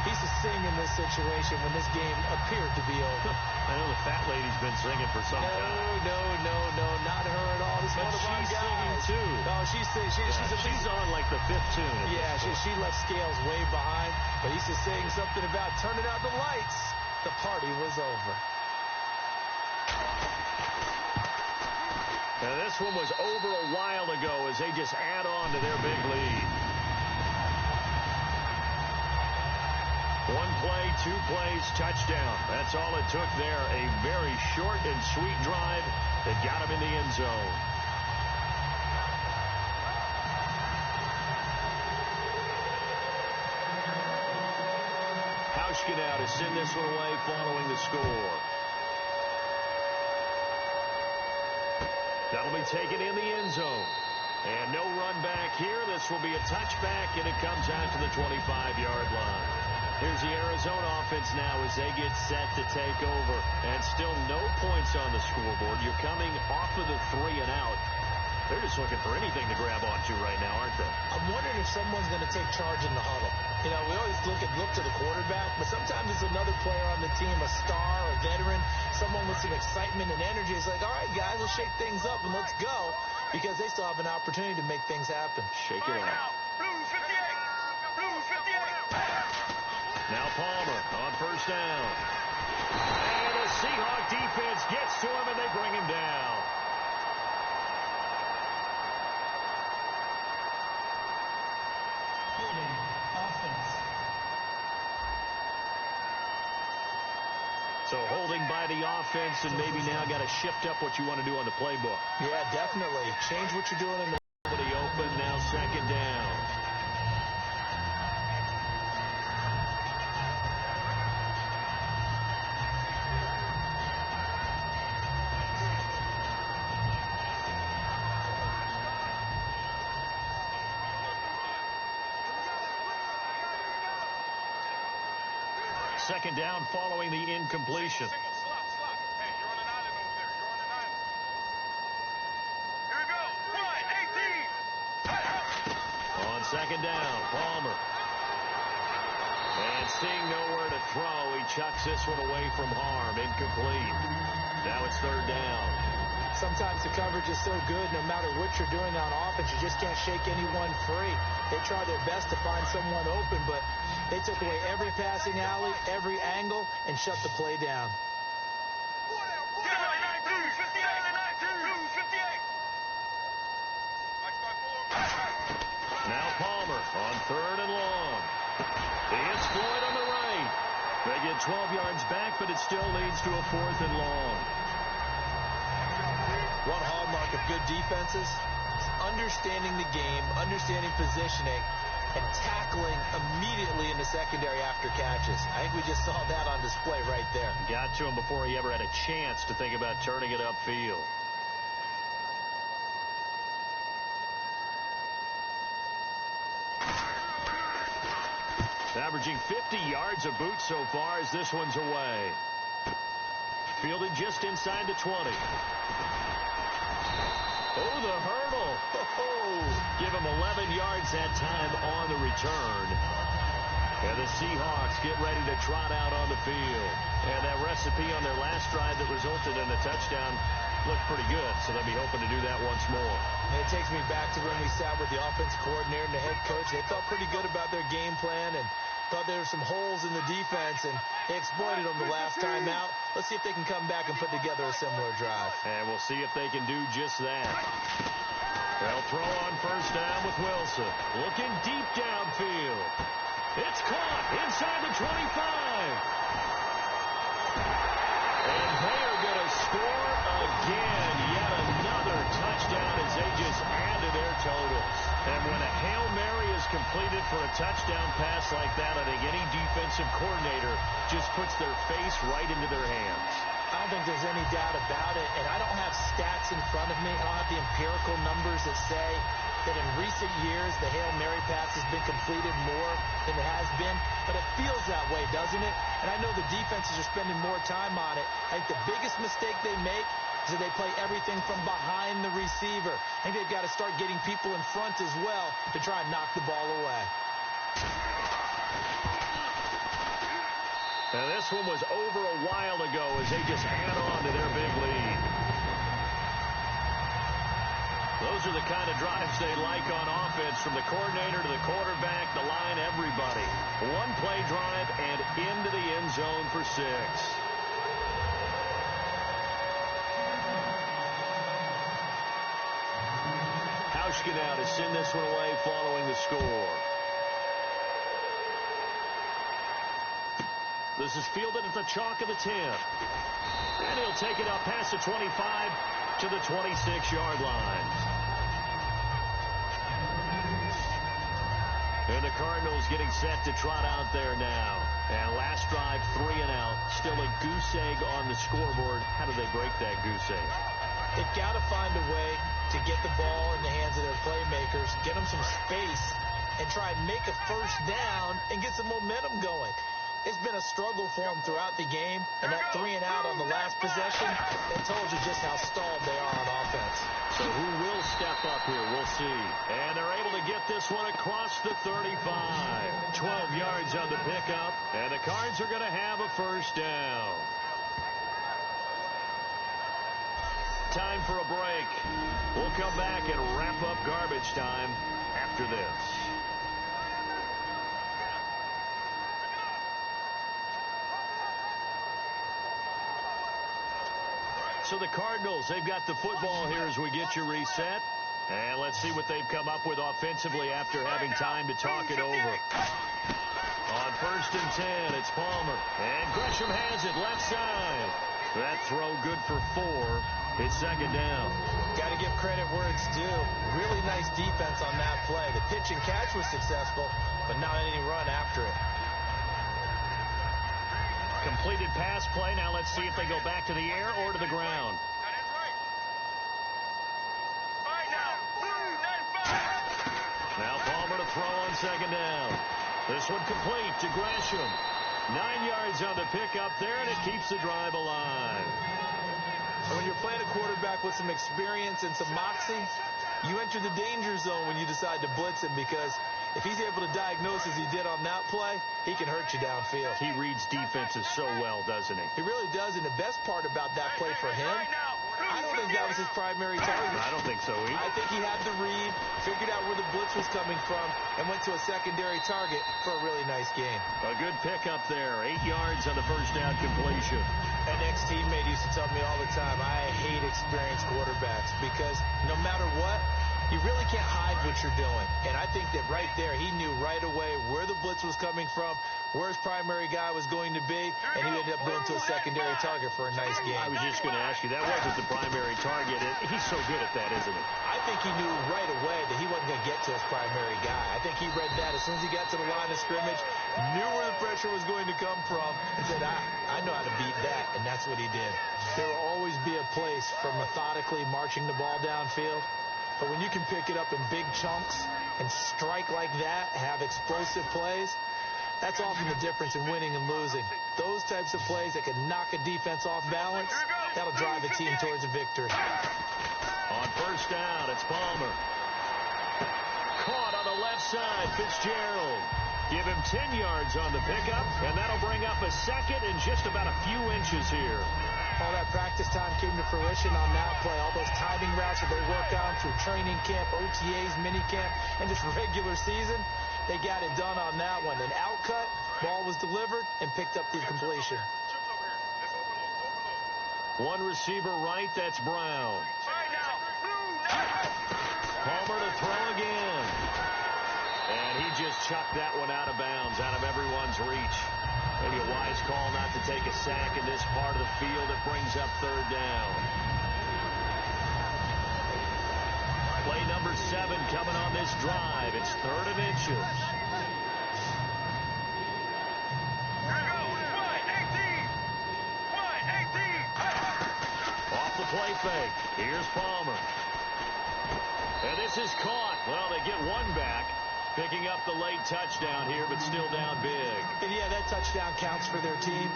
Speaker 2: he used to sing in this situation when this game appeared to be over.
Speaker 1: I know the fat lady's been singing for some time.
Speaker 2: No, not her at all. This is one of our guys.
Speaker 1: She's singing too.
Speaker 2: No, she's
Speaker 1: on like the 5th tune.
Speaker 2: Yeah, she left Scales way behind, but he used to sing something about turning out the lights. The party was over.
Speaker 1: Now this one was over a while ago as they just add on to their big lead. 1 play, 2 plays, touchdown. That's all it took there. A very short and sweet drive that got him in the end zone. Hauschka now to send this one away following the score. That'll be taken in the end zone. And no run back here. This will be a touchback, and it comes out to the 25-yard line. Here's the Arizona offense now as they get set to take over. And still no points on the scoreboard. You're coming off of the 3 and out. They're just looking for anything to grab onto right now, aren't they?
Speaker 2: I'm wondering if someone's going to take charge in the huddle. You know, we always look to the quarterback, but sometimes it's another player on the team, a star, a veteran, someone with some excitement and energy. It's like, all right, guys, let's shake things up and let's go, because they still have an opportunity to make things happen.
Speaker 1: Shake it up.
Speaker 3: Blue 58. Blue 58.
Speaker 1: Now Palmer on first down. And the Seahawk defense gets to him, and they bring him down. So holding by the offense, and maybe now got to shift up what you want to do on the playbook.
Speaker 2: Yeah, definitely. Change what you're doing in the
Speaker 1: open, now second down. Second down following the incompletion.
Speaker 3: Single slot. Hey, you're on an island over there. You're on an island. Here we go. 1, 18.
Speaker 1: On second down, Palmer. And seeing nowhere to throw, he chucks this one away from harm. Incomplete. Now it's third down.
Speaker 2: Sometimes the coverage is so good, no matter what you're doing on offense, you just can't shake anyone free. They try their best to find someone open, but they took away every passing alley, every angle, and shut the play down.
Speaker 1: Now Palmer on third and long. It's Floyd on the right. They get 12 yards back, but it still leads to a 4th and long.
Speaker 2: One hallmark of good defenses is understanding the game, understanding positioning, and tackling immediately in the secondary after catches. I think we just saw that on display right there.
Speaker 1: Got to him before he ever had a chance to think about turning it upfield. Averaging 50 yards a boot so far as this one's away. Fielded just inside the 20. Oh, the hurdle. Oh, give him 11 yards that time on the return. And the Seahawks get ready to trot out on the field. And that recipe on their last drive that resulted in a touchdown looked pretty good, so they'll be hoping to do that once more.
Speaker 2: And it takes me back to when we sat with the offense coordinator and the head coach. They felt pretty good about their game plan and thought there were some holes in the defense, and they exploited them the last time out. Let's see if they can come back and put together a similar drive.
Speaker 1: And we'll see if they can do just that. They'll throw on first down with Wilson. Looking deep downfield. It's It's caught inside the 25. And they are going to score again. Yet another touchdown as they just add to their totals. And when a Hail Mary is completed for a touchdown pass like that, I think any defensive coordinator just puts their face right into their hands.
Speaker 2: I don't think there's any doubt about it, and I don't have stats in front of me. I don't have the empirical numbers that say that in recent years the Hail Mary pass has been completed more than it has been, but it feels that way, doesn't it? And I know the defenses are spending more time on it. I think the biggest mistake they make is that they play everything from behind the receiver. I think they've got to start getting people in front as well to try and knock the ball away.
Speaker 1: Now this one was over a while ago as they just add on to their big lead. Those are the kind of drives they like on offense, from the coordinator to the quarterback, the line, everybody. One-play drive and into the end zone for 6. Hauschka now to send this one away following the score. This is fielded at the chalk of the 10. And he'll take it up past the 25 to the 26-yard line. And the Cardinals getting set to trot out there now. And last drive, 3 and out. Still a goose egg on the scoreboard. How do they break that goose egg?
Speaker 2: They've got to find a way to get the ball in the hands of their playmakers, get them some space, and try and make a first down and get some momentum going. It's been a struggle for them throughout the game, and that 3 and out on the last possession, that told you just how stalled they are on offense.
Speaker 1: So who will step up here? We'll see. And they're able to get this one across the 35. 12 yards on the pickup, and the Cards are going to have a first down. Time for a break. We'll come back and wrap up garbage time after this. So the Cardinals, they've got the football here as we get you reset. And let's see what they've come up with offensively after having time to talk it over. On 1st and 10, it's Palmer. And Gresham has it left side. That throw good for 4. It's 2nd down.
Speaker 2: Got to give credit where it's due. Really nice defense on that play. The pitch and catch was successful, but not any run after it.
Speaker 1: Completed pass play. Now let's see if they go back to the air or to the ground. Now Palmer to throw on 2nd down. This one complete to Gresham. 9 yards on the pickup there, and it keeps the drive alive.
Speaker 2: So when you're playing a quarterback with some experience and some moxie, you enter the danger zone when you decide to blitz him, because if he's able to diagnose as he did on that play, he can hurt you downfield.
Speaker 1: He reads defenses so well, doesn't he?
Speaker 2: He really does, and the best part about that play for him, I don't think that was his primary target.
Speaker 1: I don't think so either.
Speaker 2: I think he had the read, figured out where the blitz was coming from, and went to a secondary target for a really nice game.
Speaker 1: A good pickup there. 8 yards on the first down completion.
Speaker 2: An ex-teammate used to tell me all the time, I hate experienced quarterbacks, because no matter what, you really can't hide what you're doing. And I think that right there, he knew right away where the blitz was coming from, where his primary guy was going to be, and he ended up going to a secondary target for a nice game.
Speaker 1: I was just going to ask you, that wasn't the primary target. He's so good at that, isn't he?
Speaker 2: I think he knew right away that he wasn't going to get to his primary guy. I think he read that as soon as he got to the line of scrimmage, knew where the pressure was going to come from, and said, I know how to beat that, and that's what he did. There will always be a place for methodically marching the ball downfield. But when you can pick it up in big chunks and strike like that, have explosive plays, that's often the difference in winning and losing. Those types of plays that can knock a defense off balance, that'll drive a team towards a victory.
Speaker 1: On first down, it's Palmer. Caught on the left side, Fitzgerald. Give him 10 yards on the pickup, and that'll bring up a second and just about a few inches here.
Speaker 2: All that practice time came to fruition on that play. All those timing routes that they work on through training camp, OTAs, minicamp, and just regular season, they got it done on that one. An outcut, ball was delivered, and picked up the completion.
Speaker 1: One receiver right, that's Brown. Palmer to throw again. And he just chucked that one out of bounds, out of everyone's reach. Maybe a wise call not to take a sack in this part of the field. It brings up third down. Play number 7 coming on this drive. It's 3rd and inches.
Speaker 3: Here we go. Wide 18. Wide 18.
Speaker 1: Off the play fake. Here's Palmer. And this is caught. Well, they get one back. Picking up the late touchdown here, but still down big.
Speaker 2: And yeah, that touchdown counts for their team,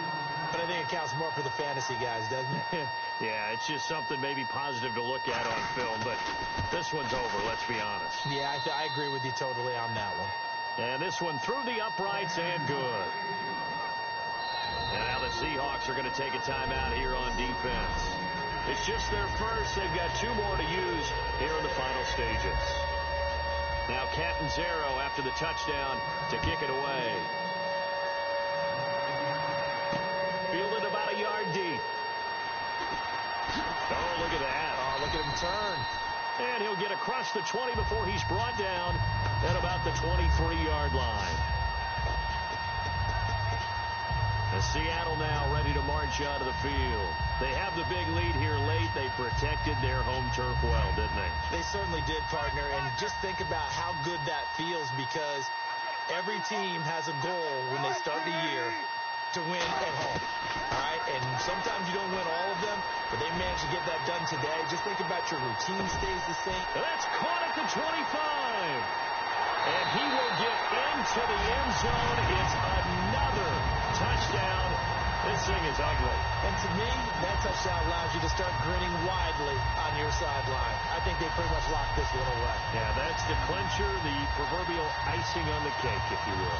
Speaker 2: but I think it counts more for the fantasy guys, doesn't it?
Speaker 1: Yeah, it's just something maybe positive to look at on film, but this one's over, let's be honest.
Speaker 2: Yeah, I agree with you totally on that one.
Speaker 1: And this one through the uprights and good. And now the Seahawks are going to take a timeout here on defense. It's just their first. They've got 2 more to use here in the final stages. Now Catanzaro after the touchdown to kick it away. Fielded about a yard deep. Oh, look at that.
Speaker 2: Oh, look at him turn.
Speaker 1: And he'll get across the 20 before he's brought down at about the 23-yard line. And Seattle now ready to march out of the field. They have the big lead here late. They protected their home turf well, didn't they?
Speaker 2: They certainly did, partner. And just think about how good that feels, because every team has a goal when they start the year to win at home. All right? And sometimes you don't win all of them, but they managed to get that done today. Just think about your routine stays the same.
Speaker 1: That's caught at the 25. And he will get into the end zone. It's another touchdown. This thing is ugly.
Speaker 2: And to me, that touchdown allows you to start grinning widely on your sideline. I think they pretty much locked this one away.
Speaker 1: Yeah, that's the clincher, the proverbial icing on the cake, if you will.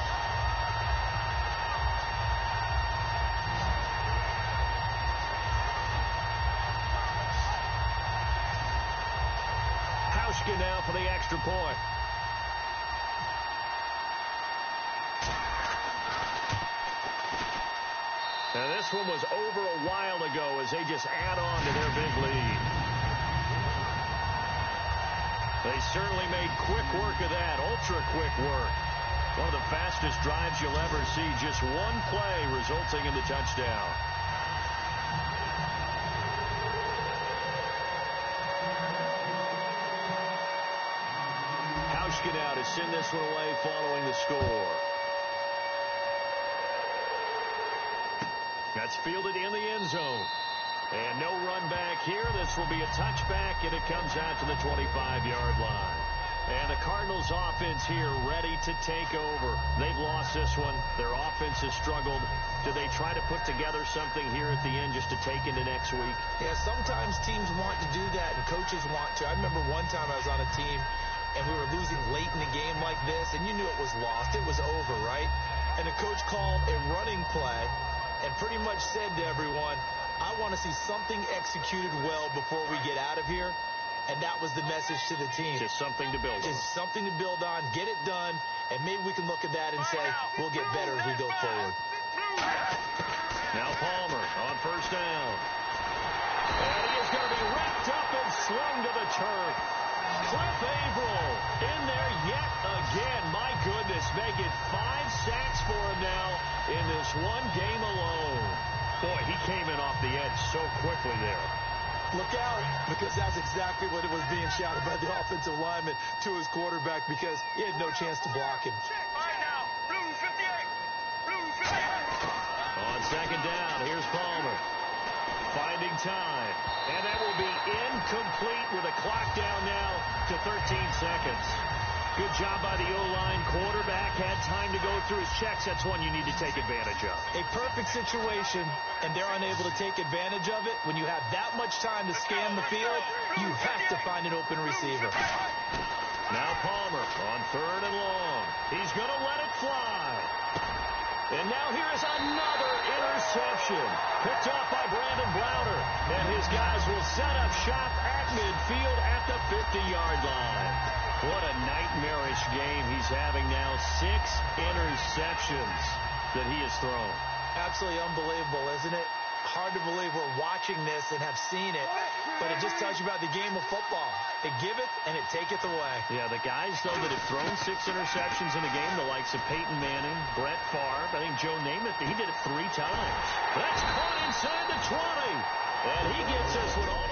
Speaker 1: Hauschka now for the extra point. Now, this one was over a while ago as they just add on to their big lead. They certainly made quick work of that, ultra-quick work. One of the fastest drives you'll ever see, just one play resulting in the touchdown. Hauschka now to send this one away following the score. That's fielded in the end zone. And no run back here. This will be a touchback, and it comes out to the 25-yard line. And the Cardinals offense here ready to take over. They've lost this one. Their offense has struggled. Do they try to put together something here at the end just to take into next week?
Speaker 2: Yeah, sometimes teams want to do that, and coaches want to. I remember one time I was on a team, and we were losing late in the game like this, and you knew it was lost. It was over, right? And the coach called a running play and pretty much said to everyone, I want to see something executed well before we get out of here. And that was the message to the team.
Speaker 1: Just something to build on.
Speaker 2: Just something to build on, get it done, and maybe we can look at that and say, we'll get better as we go forward.
Speaker 1: Now Palmer on first down. And he is going to be wrapped up and slung to the turf. Cliff Averill in there yet again. My goodness, make it 5 sacks for him now in this one game alone. Boy, he came in off the edge so quickly there.
Speaker 2: Look out, because that's exactly what it was being shouted by the offensive lineman to his quarterback, because he had no chance to block him.
Speaker 3: All right now, blue 58. Blue 58.
Speaker 1: On second down, here's Palmer. Finding time. And that will be incomplete with a clock down now to 13 seconds. Good job by the O-line. Quarterback had time to go through his checks. That's one you need to take advantage of.
Speaker 2: A perfect situation, and they're unable to take advantage of it. When you have that much time to scan the field, you have to find an open receiver.
Speaker 1: Now Palmer on third and long. He's going to let it fly. And now here is another interception. Picked off by Brandon Browner. And his guys will set up shop at midfield at the 50-yard line. What a nightmarish game he's having now. 6 interceptions that he has thrown.
Speaker 2: Absolutely unbelievable, isn't it? hard to believe we're watching this and have seen it, but it just tells you about the game of football. It giveth and it taketh away.
Speaker 1: Yeah, the guys, though, that have thrown 6 interceptions in a game, the likes of Peyton Manning, Brett Favre, I think Joe Namath, he did it 3 times. That's caught inside the 20, and he gets us with all